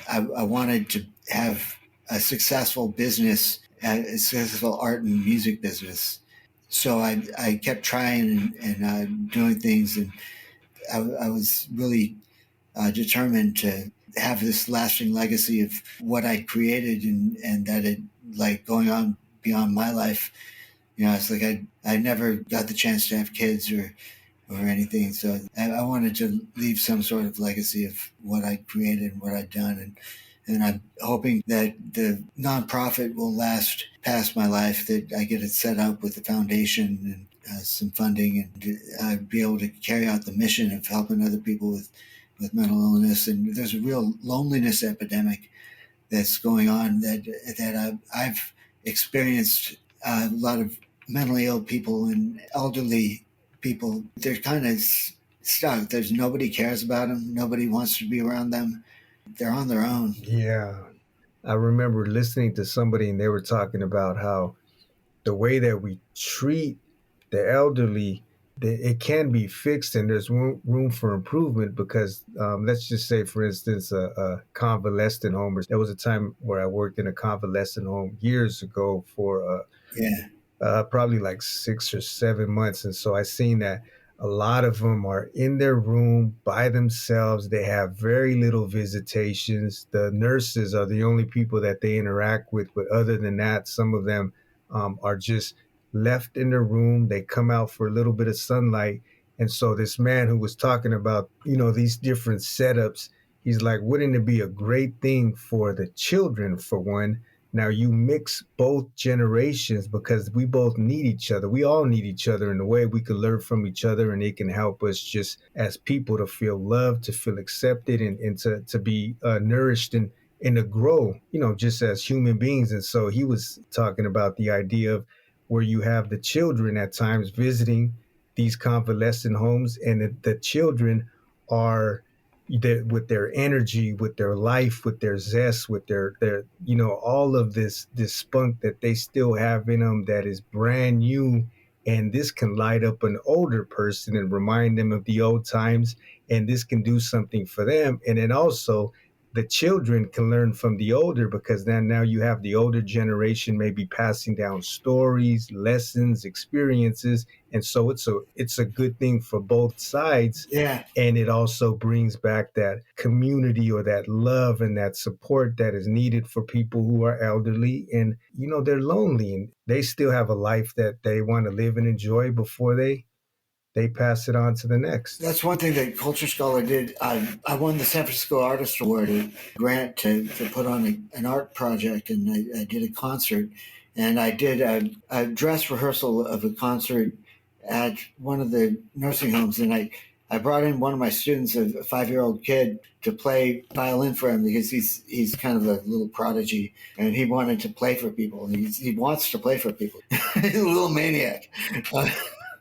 Speaker 4: I wanted to have a successful business, a successful art and music business. So I kept trying and doing things, and I was really determined to have this lasting legacy of what I created, and that it like going on beyond my life. It's like I never got the chance to have kids or anything, so I wanted to leave some sort of legacy of what I created and what I'd done, and I'm hoping that the nonprofit will last past my life, that I get it set up with a foundation and some funding, and be able to carry out the mission of helping other people with mental illness. And there's a real loneliness epidemic that's going on that I've experienced. A lot of mentally ill people and elderly people, they're kind of stuck. There's nobody cares about them. Nobody wants to be around them. They're on their own.
Speaker 3: Yeah, I remember listening to somebody, and they were talking about how the way that we treat the elderly it can be fixed, and there's room for improvement because let's just say, for instance, a convalescent home. There was a time where I worked in a convalescent home years ago for
Speaker 4: Yeah.
Speaker 3: probably like 6 or 7 months. And so I seen that a lot of them are in their room by themselves. They have very little visitations. The nurses are the only people that they interact with. But other than that, some of them are just left in their room. They come out for a little bit of sunlight. And so this man who was talking about, these different setups, he's like, wouldn't it be a great thing for the children, for one? Now you mix both generations because we both need each other. We all need each other in a way. We can learn from each other, and it can help us just as people to feel loved, to feel accepted, and to be nourished and to grow, just as human beings. And so he was talking about the idea of where you have the children at times visiting these convalescent homes, and the children are with their energy, with their life, with their zest, with their all of this spunk that they still have in them that is brand new. And this can light up an older person and remind them of the old times, and this can do something for them. And then also the children can learn from the older, because then now you have the older generation maybe passing down stories, lessons, experiences. And so it's a good thing for both sides.
Speaker 4: Yeah.
Speaker 3: And it also brings back that community or that love and that support that is needed for people who are elderly and, they're lonely and they still have a life that they want to live and enjoy before they pass it on to the next.
Speaker 4: That's one thing that Culture Scholar did. I won the San Francisco Artist Award, a grant to put on an art project, and I did a concert. And I did a dress rehearsal of a concert at one of the nursing homes. And I brought in one of my students, a 5-year-old kid, to play violin for him because he's kind of a little prodigy, and he wanted to play for people. He wants to play for people. He's a little maniac.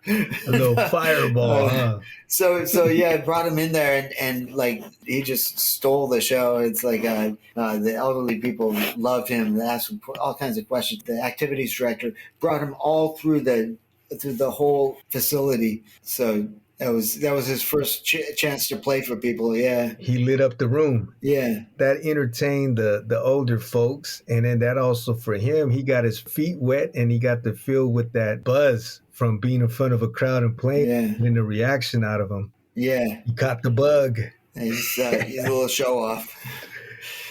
Speaker 3: A little fireball, huh?
Speaker 4: So yeah, I brought him in there, and like he just stole the show. It's like the elderly people loved him. They asked him all kinds of questions. The activities director brought him all through the whole facility. So that was his first chance to play for people. Yeah,
Speaker 3: he lit up the room.
Speaker 4: Yeah,
Speaker 3: that entertained the older folks, and then that also for him, he got his feet wet and he got to feel with that buzz from being in front of a crowd and playing, and the reaction out of him.
Speaker 4: Yeah,
Speaker 3: he caught the bug.
Speaker 4: He's a little show off.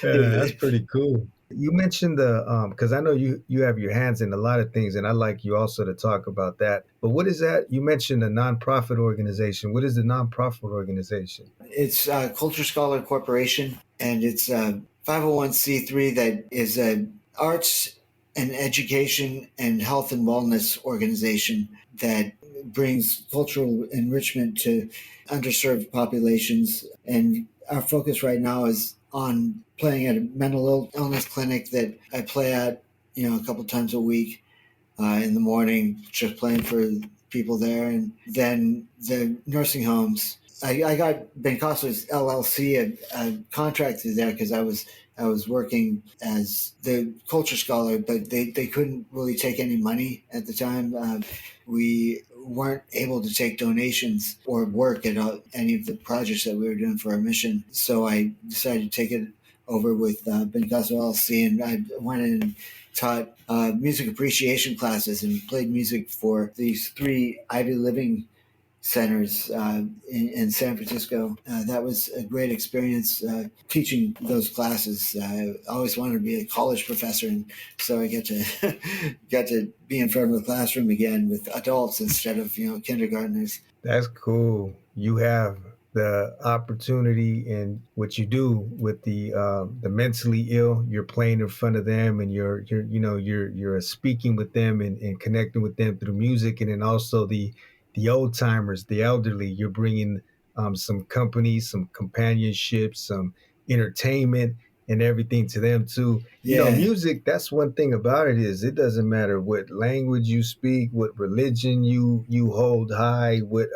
Speaker 3: That's pretty cool. You mentioned because I know you have your hands in a lot of things, and I'd like you also to talk about that. But what is that? You mentioned a nonprofit organization. What is the nonprofit organization?
Speaker 4: It's Culture Scholar Corporation, and it's a 501c3 that is a arts and education and health and wellness organization that brings cultural enrichment to underserved populations. And our focus right now is on playing at a mental illness clinic that I play at, a couple times a week in the morning, just playing for people there. And then the nursing homes. I got Bencasso's LLC a contract through there because I was working as the culture scholar, but they couldn't really take any money at the time. We weren't able to take donations or work at any of the projects that we were doing for our mission. So I decided to take it over with Bencasso LLC, and I went in and taught music appreciation classes and played music for these 3 Ivy Living centers in San Francisco. That was a great experience teaching those classes. I always wanted to be a college professor, and so I get to be in front of the classroom again with adults instead of kindergartners.
Speaker 3: That's cool. You have the opportunity and what you do with the mentally ill. You're playing in front of them, and you're speaking with them and connecting with them through music, and then also the old timers, the elderly. You're bringing some company, some companionship, some entertainment, and everything to them too.
Speaker 4: Yeah.
Speaker 3: Music. That's one thing about it is it doesn't matter what language you speak, what religion you hold high, what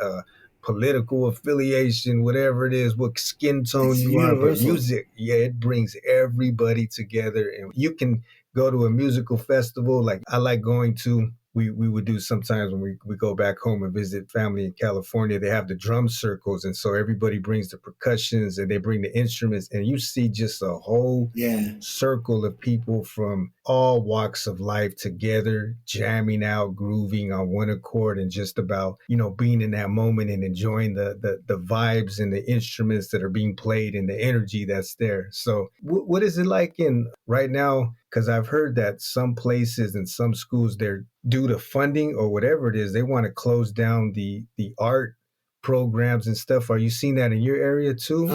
Speaker 3: political affiliation, whatever it is, what skin tone
Speaker 4: It's
Speaker 3: you are. But
Speaker 4: universal.
Speaker 3: music, it brings everybody together, and you can go to a musical festival. Like I like going to we would do sometimes when we go back home and visit family in California. They have the drum circles, and so everybody brings the percussions and they bring the instruments, and you see just a whole
Speaker 4: Yeah.
Speaker 3: circle of people from all walks of life together, jamming out, grooving on one accord, and just about, being in that moment and enjoying the vibes and the instruments that are being played and the energy that's there. So what is it like in right now? Because I've heard that some places and some schools, they're due to funding or whatever it is, they want to close down the art programs and stuff. Are you seeing that in your area too?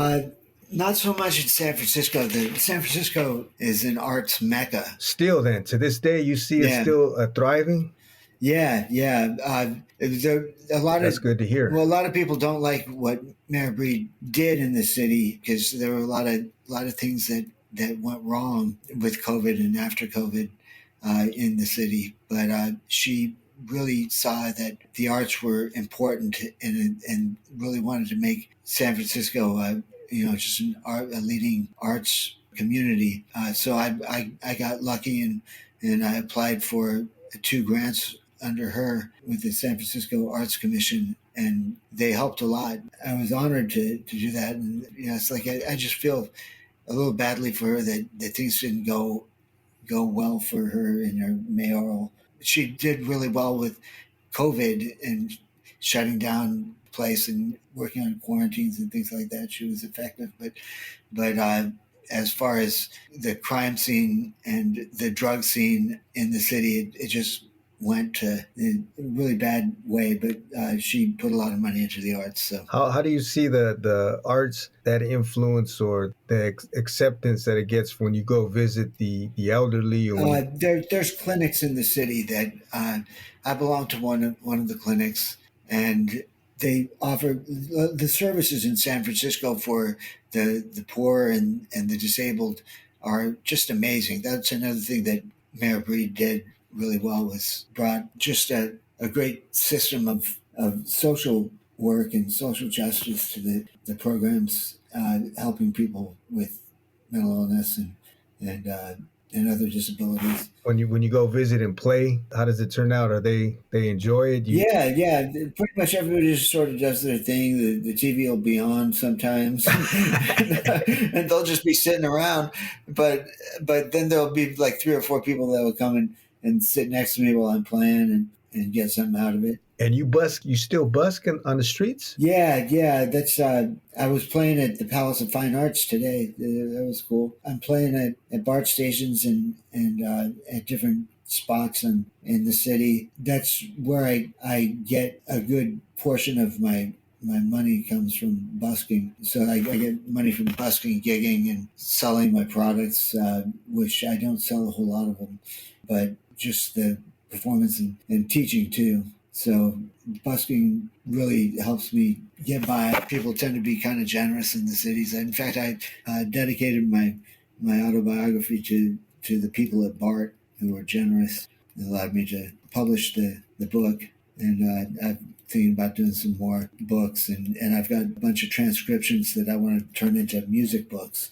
Speaker 4: Not so much in San Francisco. San Francisco is an arts mecca.
Speaker 3: Still, then to this day, you see it still thriving.
Speaker 4: Yeah. A lot
Speaker 3: That's
Speaker 4: of
Speaker 3: good to hear.
Speaker 4: Well, a lot of people don't like what Mayor Breed did in the city because there were a lot of things that went wrong with COVID and after COVID in the city. But she really saw that the arts were important and really wanted to make San Francisco, just a leading arts community. So I got lucky and I applied for 2 grants under her with the San Francisco Arts Commission, and they helped a lot. I was honored to do that, and it's like I just feel a little badly for her that things didn't go well for her in her mayoral. She did really well with COVID and shutting down the place and working on quarantines and things like that. She was effective, but as far as the crime scene and the drug scene in the city, it just went to a really bad way, but she put a lot of money into the arts. So
Speaker 3: how do you see the arts, that influence or the acceptance that it gets when you go visit the elderly? Or
Speaker 4: there's clinics in the city that I belong to one of the clinics, and they offer the services in San Francisco for the poor and the disabled are just amazing. That's another thing that Mayor Breed did really well, was brought just a great system of social work and social justice to the programs, helping people with mental illness and other disabilities.
Speaker 3: When you go visit and play, how does it turn out? Are they enjoy it?
Speaker 4: Yeah. Pretty much everybody just sort of does their thing. The TV will be on sometimes, and they'll just be sitting around. But then there'll be like 3 or 4 people that will come and sit next to me while I'm playing and get something out of it.
Speaker 3: And you still busk on the streets?
Speaker 4: Yeah. That's I was playing at the Palace of Fine Arts today. That was cool. I'm playing at BART stations and at different spots in the city. That's where I get a good portion of my money comes from busking. So I get money from busking, gigging, and selling my products, which I don't sell a whole lot of them, but just the performance and teaching too. So busking really helps me get by. People tend to be kind of generous in the cities. In fact, I dedicated my autobiography to the people at BART who were generous. It allowed me to publish the book. And I'm thinking about doing some more books. And I've got a bunch of transcriptions that I want to turn into music books.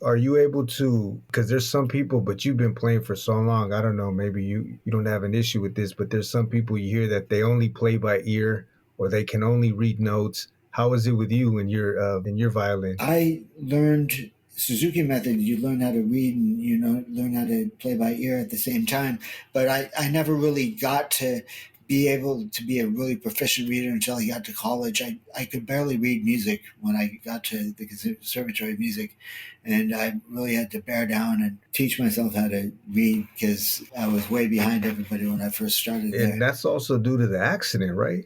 Speaker 3: Are you able to, because there's some people, but you've been playing for so long, I don't know, maybe you don't have an issue with this, but there's some people you hear that they only play by ear or they can only read notes. How is it with you in your violin?
Speaker 4: I learned Suzuki method. You learn how to read and learn how to play by ear at the same time. But I never really got to be able to be a really proficient reader until I got to college. I could barely read music when I got to the Conservatory of Music, and I really had to bear down and teach myself how to read because I was way behind everybody when I first started there.
Speaker 3: And that's also due to the accident, right?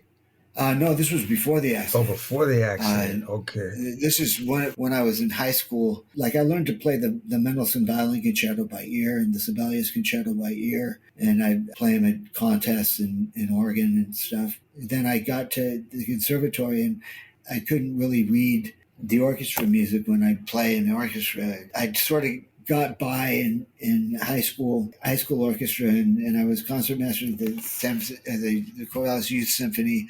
Speaker 4: No, this was before the accident.
Speaker 3: Oh, before the accident. Okay.
Speaker 4: This is when I was in high school. Like I learned to play the Mendelssohn violin concerto by ear and the Sibelius concerto by ear, and I play them at contests in Oregon and stuff. Then I got to the conservatory and I couldn't really read the orchestra music when I play in the orchestra. I sort of got by in high school orchestra, and I was concertmaster of the Corvallis Youth Symphony.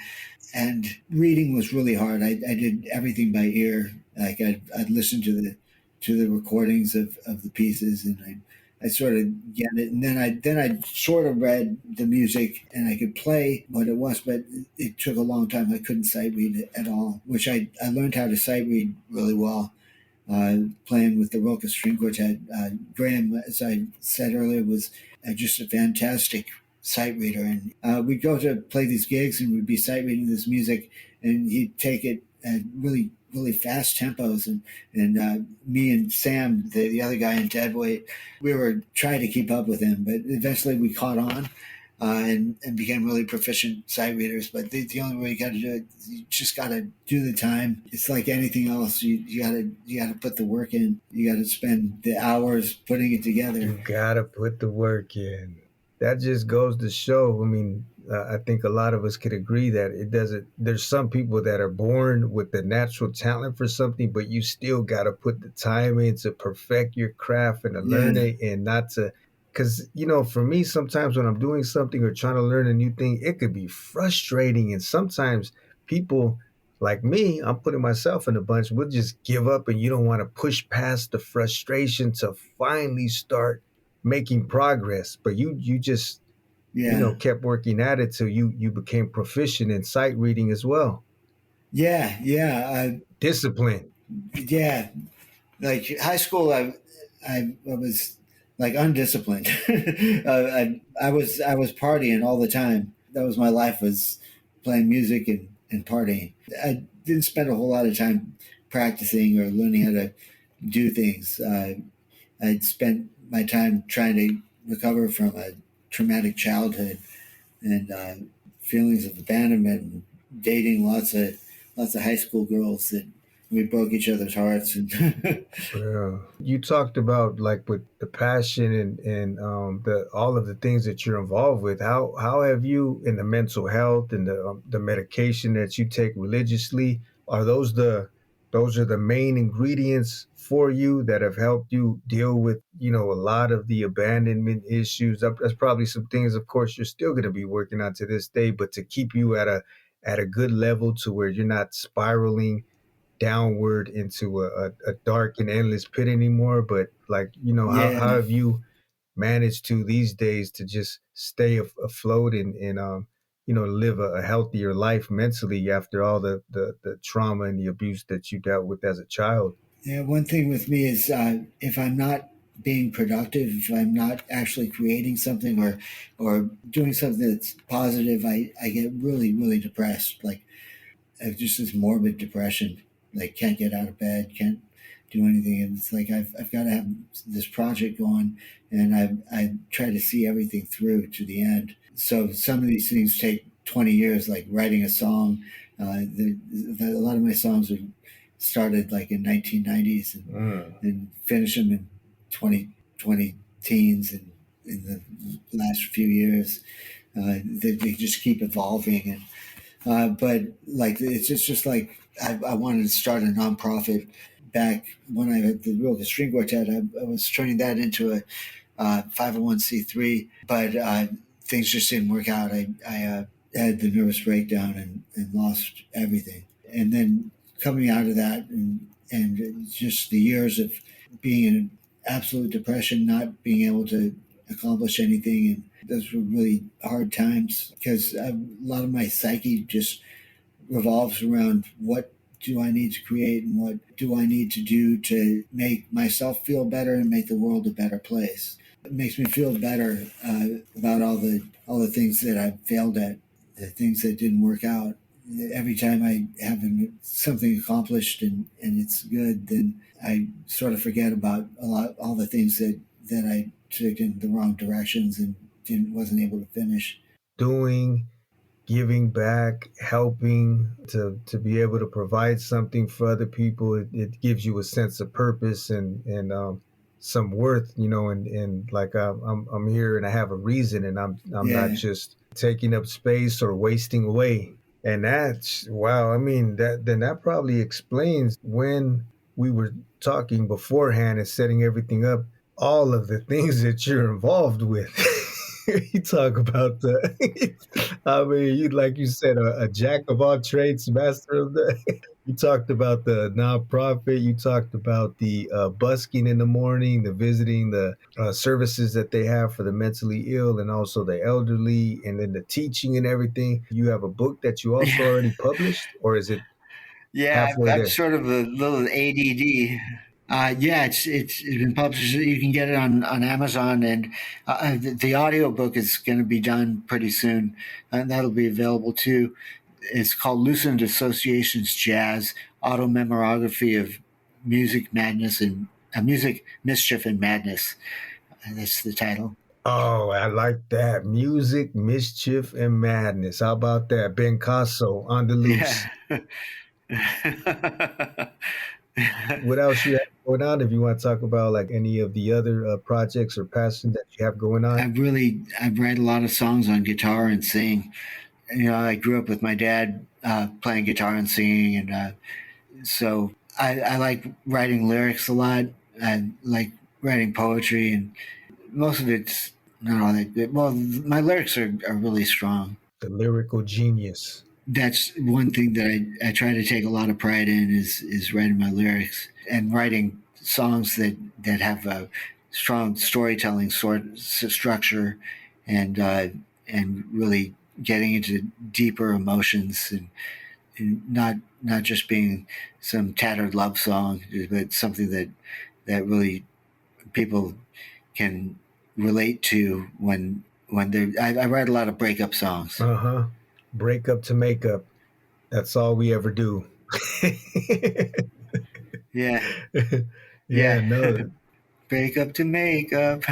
Speaker 4: And reading was really hard. I did everything by ear. Like I'd listen to the recordings of the pieces, and I sort of get it, and then I sort of read the music and I could play what it was, but it took a long time. I couldn't sight read it at all, which I learned how to sight read really well playing with the Roca String Quartet. Graham, as I said earlier, was just a fantastic sight reader, and we'd go to play these gigs and we'd be sight reading this music, and he'd take it at really fast tempos, and me and Sam, the other guy in Deadweight, we were trying to keep up with him, but eventually we caught on. And became really proficient sight readers. But the only way you got to do it, you just got to do the time. It's like anything else. You got to put the work in. You got to spend the hours putting it together.
Speaker 3: You gotta put the work in. That just goes to show. I mean, I think a lot of us could agree that it doesn't. There's some people that are born with the natural talent for something, but you still gotta put the time in to perfect your craft and to learn it, and not to. Because for me, sometimes when I'm doing something or trying to learn a new thing, it could be frustrating, and sometimes people like me, I'm putting myself in a bunch, we'll just give up, and you don't want to push past the frustration to finally start making progress. But you just kept working at it till you became proficient in sight reading as well. Discipline.
Speaker 4: Yeah, like high school, I was like undisciplined. I was partying all the time. That was my life, was playing music and partying. I didn't spend a whole lot of time practicing or learning how to do things. I'd spent my time trying to recover from a traumatic childhood and feelings of abandonment, and dating lots of high school girls that we broke each other's hearts. And
Speaker 3: Yeah. You talked about like with the passion and the all of the things that you're involved with. How have you, in the mental health and the medication that you take religiously, are those are the main ingredients for you that have helped you deal with a lot of the abandonment issues? That's probably some things, of course, you're still going to be working on to this day, but to keep you at a good level to where you're not spiraling downward into a dark and endless pit anymore. But like, how
Speaker 4: yeah,
Speaker 3: have you managed to these days to just stay afloat and live a healthier life mentally after all the trauma and the abuse that you dealt with as a child?
Speaker 4: yeah. One thing with me is if I'm not being productive, if I'm not actually creating something or doing something that's positive, I get really depressed. Like I have just this morbid depression. Like can't get out of bed, can't do anything, and it's like I've got to have this project going, and I try to see everything through to the end. So some of these things take 20 years, like writing a song. A lot of my songs are started like in 1990s and finish them in 2020 teens and in the last few years. They just keep evolving, and but like it's just like I wanted to start a nonprofit back when I had the Real String Quartet. I was turning that into a 501c3, but things just didn't work out. I had the nervous breakdown and lost everything. And then coming out of that and just the years of being in absolute depression, not being able to accomplish anything. And those were really hard times because a lot of my psyche just revolves around what do I need to create and what do I need to do to make myself feel better and make the world a better place. It makes me feel better about all the things that I've failed at, the things that didn't work out. Every time I have something accomplished and it's good, then I sort of forget about all the things that I took in the wrong directions and wasn't able to finish.
Speaker 3: Doing, giving back, helping to be able to provide something for other people, it gives you a sense of purpose and some worth, and like I'm here and I have a reason, and I'm not just taking up space or wasting away. And that's wow. I mean, that probably explains when we were talking beforehand and setting everything up, all of the things that you're involved with. You talk about the, I mean, you like you said, a jack of all trades, master of the. You talked about the nonprofit. You talked about the busking in the morning, the visiting the services that they have for the mentally ill and also the elderly, and then the teaching and everything. You have a book that you also already published, or is it
Speaker 4: Yeah,
Speaker 3: halfway
Speaker 4: I'm
Speaker 3: there?
Speaker 4: sort of a little ADD. Yeah, it's been published. You can get it on Amazon, and the audio book is going to be done pretty soon, and that'll be available too. It's called Loosened Associations Jazz Auto Memorography of Music Madness and Music Mischief and Madness. And that's the title.
Speaker 3: Oh, I like that. Music, mischief, and madness. How about that? Bencasso on the loose.
Speaker 4: Yeah.
Speaker 3: What else you have going on? If you want to talk about like any of the other projects or passions that you have going on.
Speaker 4: I write a lot of songs on guitar and sing. I grew up with my dad playing guitar and singing, and so I like writing lyrics a lot. I like writing poetry, and most of it's not all that good. Well, my lyrics are really strong.
Speaker 3: The lyrical genius.
Speaker 4: That's one thing that I try to take a lot of pride in is writing my lyrics and writing songs that have a strong storytelling structure and really getting into deeper emotions and not just being some tattered love song, but something that really people can relate to when they're. I write a lot of breakup songs.
Speaker 3: Uh huh. Break up to make up. That's all we ever do.
Speaker 4: Yeah,
Speaker 3: Yeah,
Speaker 4: yeah.
Speaker 3: no.
Speaker 4: Break up to make up.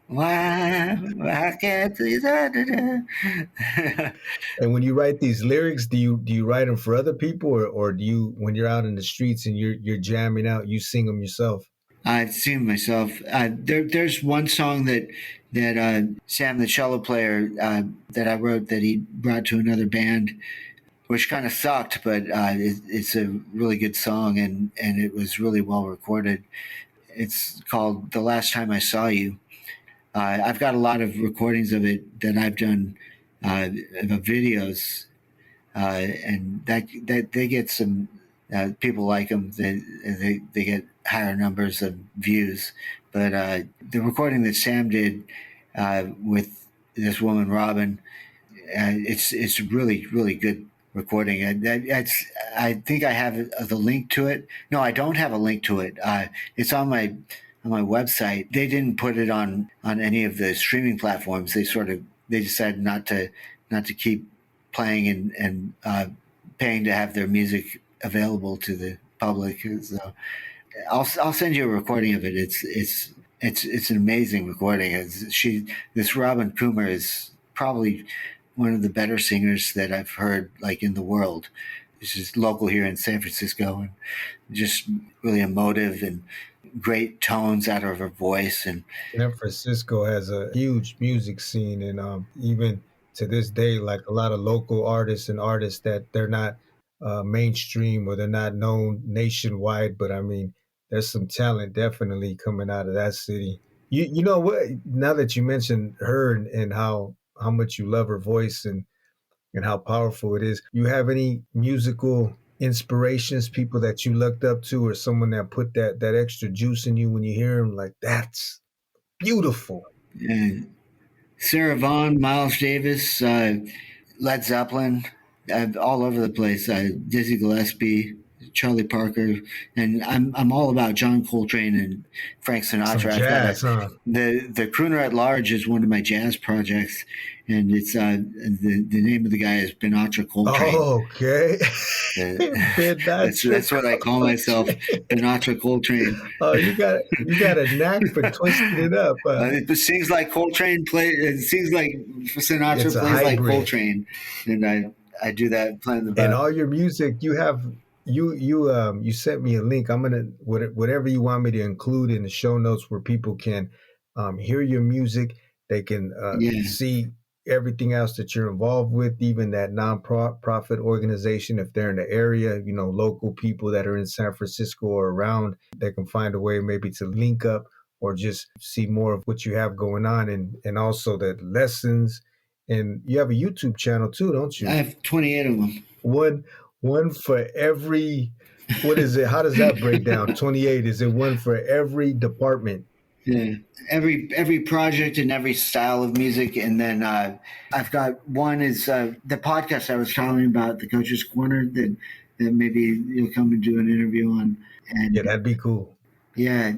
Speaker 4: Why I can't do that?
Speaker 3: And when you write these lyrics, do you write them for other people, or do you when you're out in the streets and you're jamming out, you sing them yourself?
Speaker 4: I've seen myself. There's one song that Sam, the cello player, that I wrote that he brought to another band, which kind of sucked, but it's a really good song and it was really well recorded. It's called "The Last Time I Saw You." I've got a lot of recordings of it that I've done of videos, and that they get some people like them. They get higher numbers of views. But the recording that Sam did with this woman Robin, it's really good recording. I think I have the link to it. No, I don't have a link to it. It's on my website. They didn't put it on any of the streaming platforms. They decided not to keep playing and paying to have their music available to the public. So I'll send you a recording of it. It's an amazing recording. This Robin Coomer is probably one of the better singers that I've heard like in the world. She's local here in San Francisco and just really emotive and great tones out of her voice. And
Speaker 3: San Francisco has a huge music scene, and even to this day, like a lot of local artists that they're not mainstream or they're not known nationwide, but I mean, there's some talent definitely coming out of that city. You know what? Now that you mentioned her and how much you love her voice and how powerful it is, you have any musical inspirations, people that you looked up to, or someone that put that extra juice in you when you hear them? Like that's beautiful.
Speaker 4: uh, Sarah Vaughan, Miles Davis, Led Zeppelin, all over the place. Dizzy Gillespie, Charlie Parker, and I'm all about John Coltrane and Frank
Speaker 3: Some
Speaker 4: Sinatra. I've got
Speaker 3: jazz, huh?
Speaker 4: the Crooner at Large is one of my jazz projects, and it's the name of the guy is Benatra Coltrane.
Speaker 3: Oh, okay.
Speaker 4: Uh,
Speaker 3: Midnight
Speaker 4: that's what I call myself, Benatra Coltrane.
Speaker 3: Oh, you got a knack for twisting it up.
Speaker 4: It sings like Coltrane play. It sings like
Speaker 3: It's
Speaker 4: Sinatra
Speaker 3: a
Speaker 4: plays like
Speaker 3: hybrid.
Speaker 4: Coltrane, and I do that playing the
Speaker 3: And
Speaker 4: back.
Speaker 3: all your music, you have you sent me a link. I'm gonna whatever you want me to include in the show notes where people can hear your music. They can
Speaker 4: Yeah,
Speaker 3: see everything else that you're involved with, even that non-profit organization. If they're in the area, local people that are in San Francisco or around, they can find a way maybe to link up or just see more of what you have going on, and also the lessons. And you have a YouTube channel too, don't you?
Speaker 4: I have 28 of them.
Speaker 3: One for every, what is it? How does that break down? 28. Is it one for every department?
Speaker 4: Yeah, every project and every style of music, and then I've got one is the podcast I was telling you about, the Coach's Corner, that maybe you'll come and do an interview on. And
Speaker 3: Yeah, that'd be cool.
Speaker 4: yeah,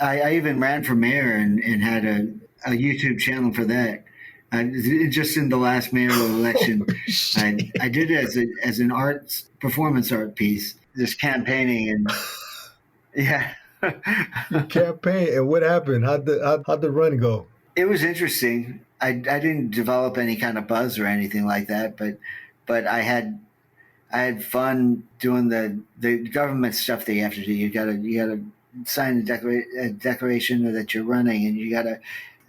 Speaker 4: I even ran for mayor and had a YouTube channel for that. Just in the last mayoral election, I did it as an arts performance art piece, just campaigning and yeah.
Speaker 3: You campaign, and what happened? How'd the run go?
Speaker 4: It was interesting. I didn't develop any kind of buzz or anything like that, but I had fun doing the government stuff that you have to do. You gotta sign a declaration that you're running, and you gotta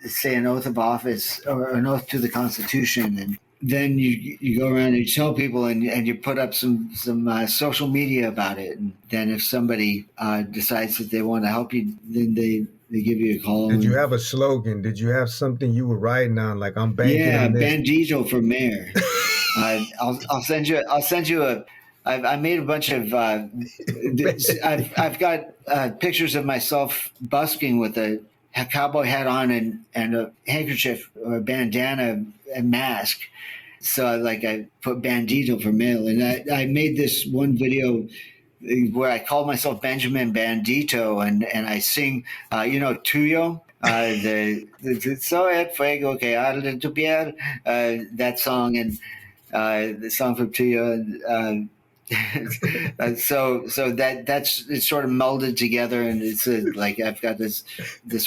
Speaker 4: say an oath of office or an oath to the Constitution, and then you go around and you tell people, and you put up some social media about it, and then if somebody decides that they want to help you, then they give you a call.
Speaker 3: Did you have a slogan? Did you have something you were riding on, like I'm banking on this?
Speaker 4: Bandito for mayor. I'll send you a. I made a bunch of. I've got pictures of myself busking with a cowboy hat on and a handkerchief or a bandana and mask. So I put Bandito for mail, and I made this one video where I call myself Benjamin Bandito, and I sing, Tuyo, the So et fuego que arde tu piel, that song, and the song from Tuyo. So that's it's sort of melded together, and it's like I've got this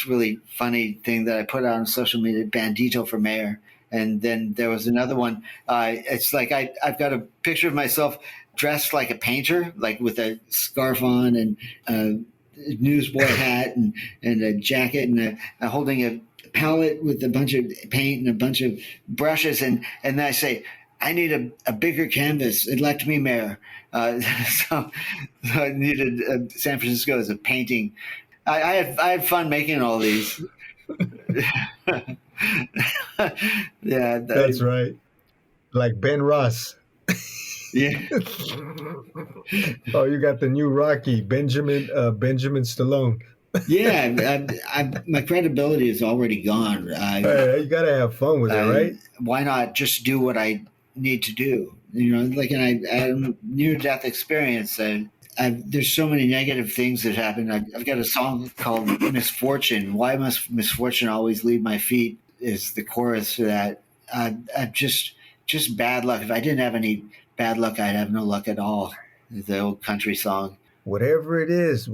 Speaker 4: really funny thing that I put out on social media, Bandito for mayor. And then there was another one. It's like I've got a picture of myself dressed like a painter, like with a scarf on and a newsboy hat and a jacket, and holding a palette with a bunch of paint and a bunch of brushes. And then I say, I need a bigger canvas. Elect me mayor. So I needed San Francisco as a painting. I had fun making all these. Yeah,
Speaker 3: That's right. Like Ben Ross.
Speaker 4: Yeah.
Speaker 3: Oh, you got the new Rocky, Benjamin Stallone.
Speaker 4: Yeah, my credibility is already gone.
Speaker 3: Hey, you gotta have fun with it, right?
Speaker 4: Why not just do what I need to do? Like I had a near-death experience. There's so many negative things that happen. I've got a song called Misfortune. Why must misfortune always leave my feet is the chorus for that. I've just bad luck. If I didn't have any bad luck, I'd have no luck at all. The old country song.
Speaker 3: Whatever it is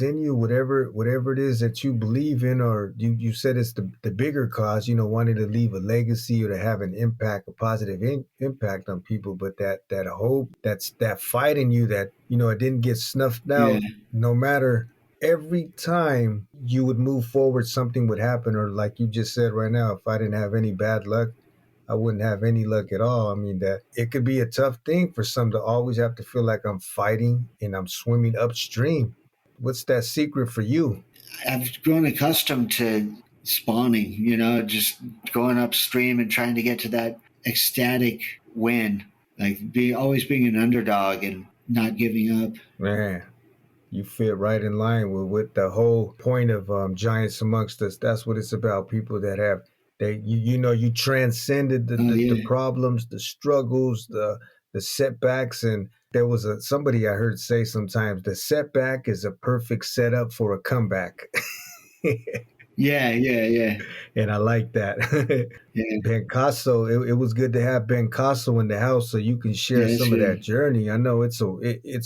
Speaker 3: in you, whatever it is that you believe in, or you said it's the bigger cause, wanting to leave a legacy or to have an impact, a positive impact on people, but that hope, that fight in you that, it didn't get snuffed out.
Speaker 4: Yeah.
Speaker 3: No matter, every time you would move forward, something would happen. Or like you just said right now, if I didn't have any bad luck, I wouldn't have any luck at all. I mean, that it could be a tough thing for some to always have to feel like I'm fighting and I'm swimming upstream. What's that secret for you?
Speaker 4: I've grown accustomed to spawning, just going upstream and trying to get to that ecstatic win, like always being an underdog and not giving up.
Speaker 3: Man, you fit right in line with the whole point of Giants Amongst Us. That's what it's about. People that have, you transcended the problems, the struggles, the setbacks. And there was somebody I heard say sometimes, the setback is a perfect setup for a comeback.
Speaker 4: Yeah.
Speaker 3: And I like that.
Speaker 4: Yeah.
Speaker 3: Bencasso, it was good to have Bencasso in the house so you can share some of that journey. I know it's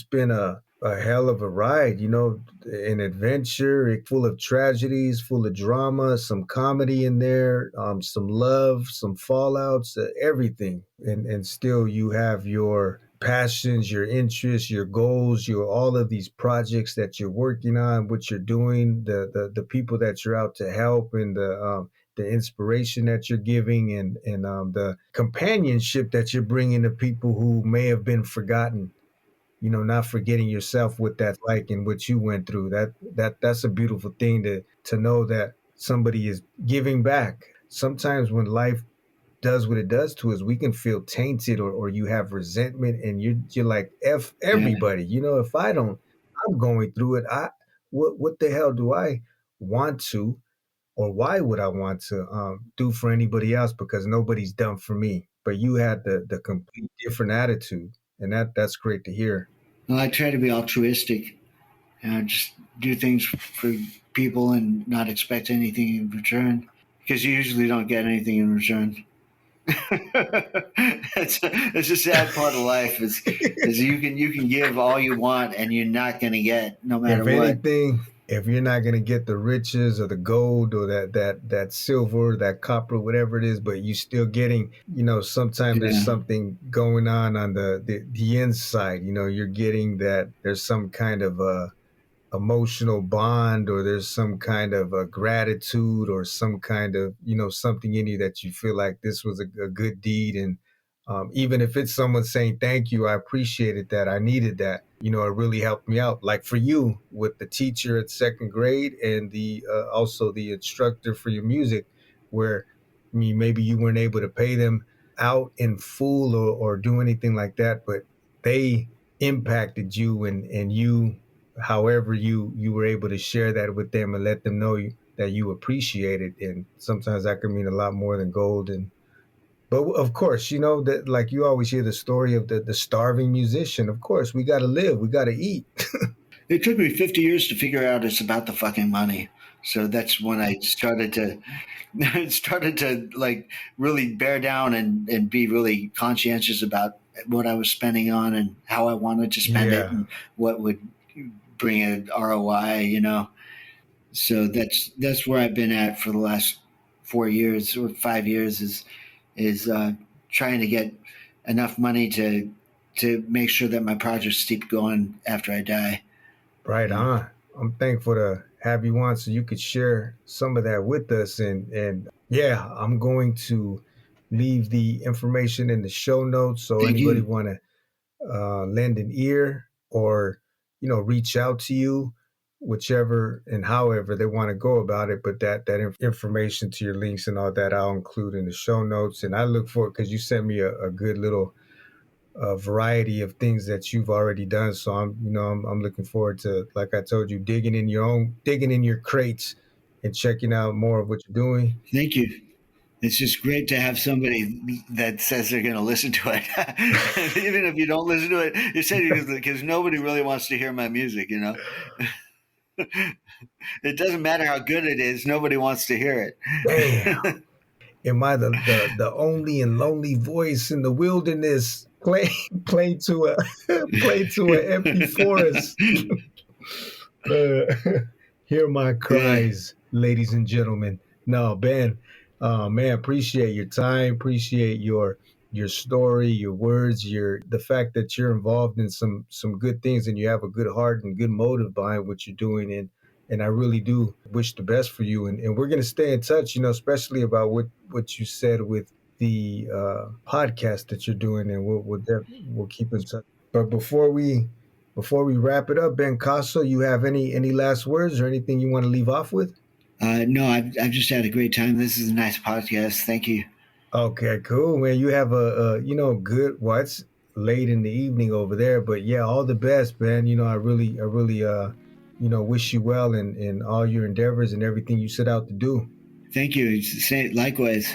Speaker 3: been a hell of a ride, an adventure full of tragedies, full of drama, some comedy in there, some love, some fallouts, everything. And still you have your passions, your interests, your goals, your all of these projects that you're working on, what you're doing, the people that you're out to help, and the inspiration that you're giving, and the companionship that you're bringing to people who may have been forgotten. not forgetting yourself what that's like and what you went through. That's a beautiful thing to know that somebody is giving back. Sometimes when life does what it does to us, we can feel tainted, or you have resentment, and you're like, F
Speaker 4: Yeah.
Speaker 3: everybody. If I'm going through it. What the hell do I want to, or why would I want to do for anybody else, because nobody's done for me? But you had the complete different attitude, and that's great to hear.
Speaker 4: Well, I try to be altruistic, just do things for people and not expect anything in return, because you usually don't get anything in return. It's a sad part of life is you can give all you want and you're not going to get no matter
Speaker 3: If
Speaker 4: what.
Speaker 3: anything, if you're not going to get the riches or the gold or that silver, that copper, whatever it is, but you still getting, sometimes there's
Speaker 4: Yeah.
Speaker 3: something going on the inside. You're getting that there's some kind of emotional bond, or there's some kind of a gratitude, or some kind of something in you that you feel like this was a good deed. And even if it's someone saying thank you, I appreciated that, I needed that, it really helped me out, like for you with the teacher at second grade, and the also the instructor for your music, where maybe you weren't able to pay them out in full, or do anything like that, but they impacted you, and you, however you were able to share that with them and let them know that you appreciate it. And sometimes that can mean a lot more than gold. And but of course, that, like, you always hear the story of the starving musician. Of course, we got to live, we got to eat.
Speaker 4: It took me 50 years to figure out it's about the fucking money. So that's when I started to like really bear down and be really conscientious about what I was spending on and how I wanted to spend it
Speaker 3: Yeah.
Speaker 4: and what would bring an ROI. So that's where I've been at for the last 4 years or 5 years is trying to get enough money to make sure that my projects keep going after I die.
Speaker 3: Right on. I'm thankful to have you on so you could share some of that with us. And yeah, I'm going to leave the information in the show notes, so
Speaker 4: Thank
Speaker 3: anybody
Speaker 4: you.
Speaker 3: want to lend an ear, or reach out to you, whichever and however they want to go about it. But that information to your links and all that, I'll include in the show notes. And I look forward, because you sent me a good little variety of things that you've already done. So I'm looking forward to, like I told you, digging in your crates and checking out more of what you're doing.
Speaker 4: Thank you. It's just great to have somebody that says they're going to listen to it. Even if you don't listen to it, you say it because nobody really wants to hear my music. It doesn't matter how good it is. Nobody wants to hear it.
Speaker 3: Damn. Am I the only and lonely voice in the wilderness? Play to an empty forest. Hear my cries, ladies and gentlemen. No, Ben, man, appreciate your time, appreciate your story, your words, the fact that you're involved in some good things, and you have a good heart and good motive behind what you're doing. And I really do wish the best for you. And we're gonna stay in touch, especially about what you said with the podcast that you're doing, and we'll keep in touch. But before we wrap it up, Bencasso, you have any last words or anything you want to leave off with?
Speaker 4: No, I've just had a great time. This is a nice podcast. Thank you.
Speaker 3: Okay, cool, man. You have a good. Well, it's late in the evening over there, but yeah, all the best, man. I really wish you well in all your endeavors and everything you set out to do.
Speaker 4: Thank you. Say likewise.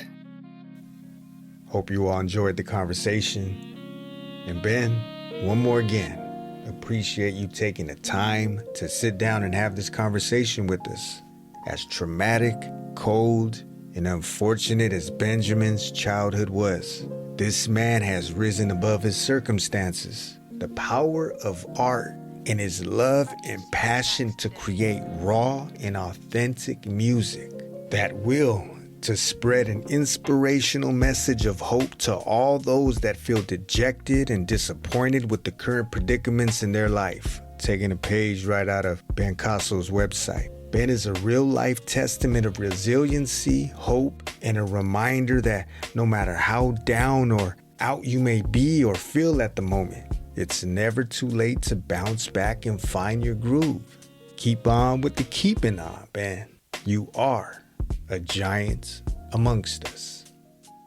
Speaker 3: Hope you all enjoyed the conversation. And Ben, one more again, appreciate you taking the time to sit down and have this conversation with us. As traumatic, cold, and unfortunate as Benjamin's childhood was, this man has risen above his circumstances. The power of art and his love and passion to create raw and authentic music that will to spread an inspirational message of hope to all those that feel dejected and disappointed with the current predicaments in their life. Taking a page right out of Bencasso's website. Ben is a real-life testament of resiliency, hope, and a reminder that no matter how down or out you may be or feel at the moment, It's never too late to bounce back and find your groove. Keep on with the keeping on, man. You are a giant amongst us.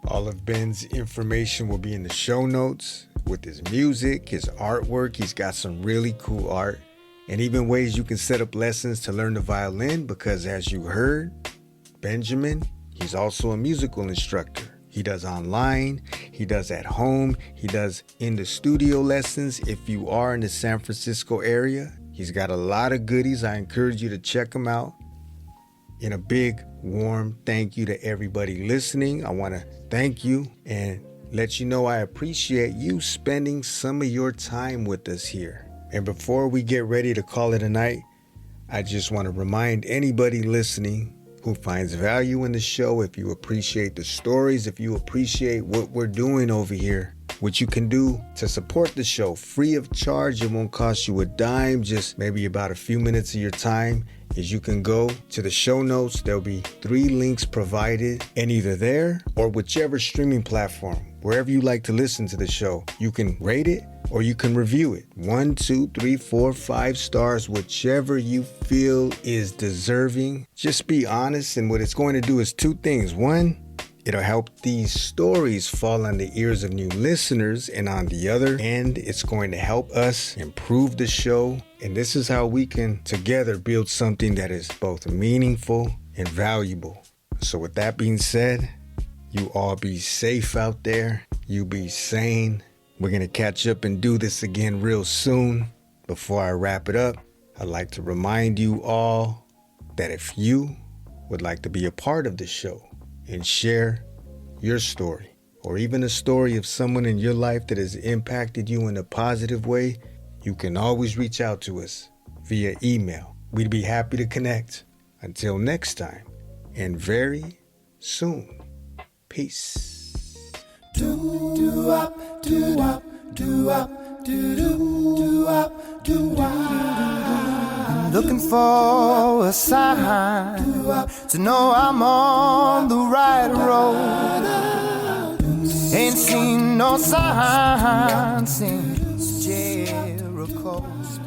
Speaker 3: All of Ben's information will be in the show notes with his music, his artwork. He's got some really cool art and even ways you can set up lessons to learn the violin because as you heard, Benjamin, he's also a musical instructor. He does online, he does at home, he does in the studio lessons if you are in the San Francisco area. He's got a lot of goodies. I encourage you to check him out. In a big, warm thank you to everybody listening. I want to thank you and let you know I appreciate you spending some of your time with us here. And before we get ready to call it a night, I just want to remind anybody listening who finds value in the show, if you appreciate the stories, if you appreciate what we're doing over here, what you can do to support the show free of charge. It won't cost you a dime, just maybe about a few minutes of your time, is you can go to the show notes. There'll be 3 links provided, and either there or whichever streaming platform, wherever you like to listen to the show, you can rate it or you can review it. 1, 2, 3, 4, 5 stars, whichever you feel is deserving. Just be honest, and what it's going to do is 2 things. 1, it'll help these stories fall on the ears of new listeners, and on the other end, it's going to help us improve the show. And this is how we can together build something that is both meaningful and valuable. So with that being said, you all be safe out there. You be sane. We're going to catch up and do this again real soon. Before I wrap it up, I'd like to remind you all that if you would like to be a part of the show and share your story, or even a story of someone in your life that has impacted you in a positive way, you can always reach out to us via email. We'd be happy to connect. Until next time, and very soon. Peace.
Speaker 1: Looking for a sign to know I'm on the right road. Ain't seen no sign since Jericho's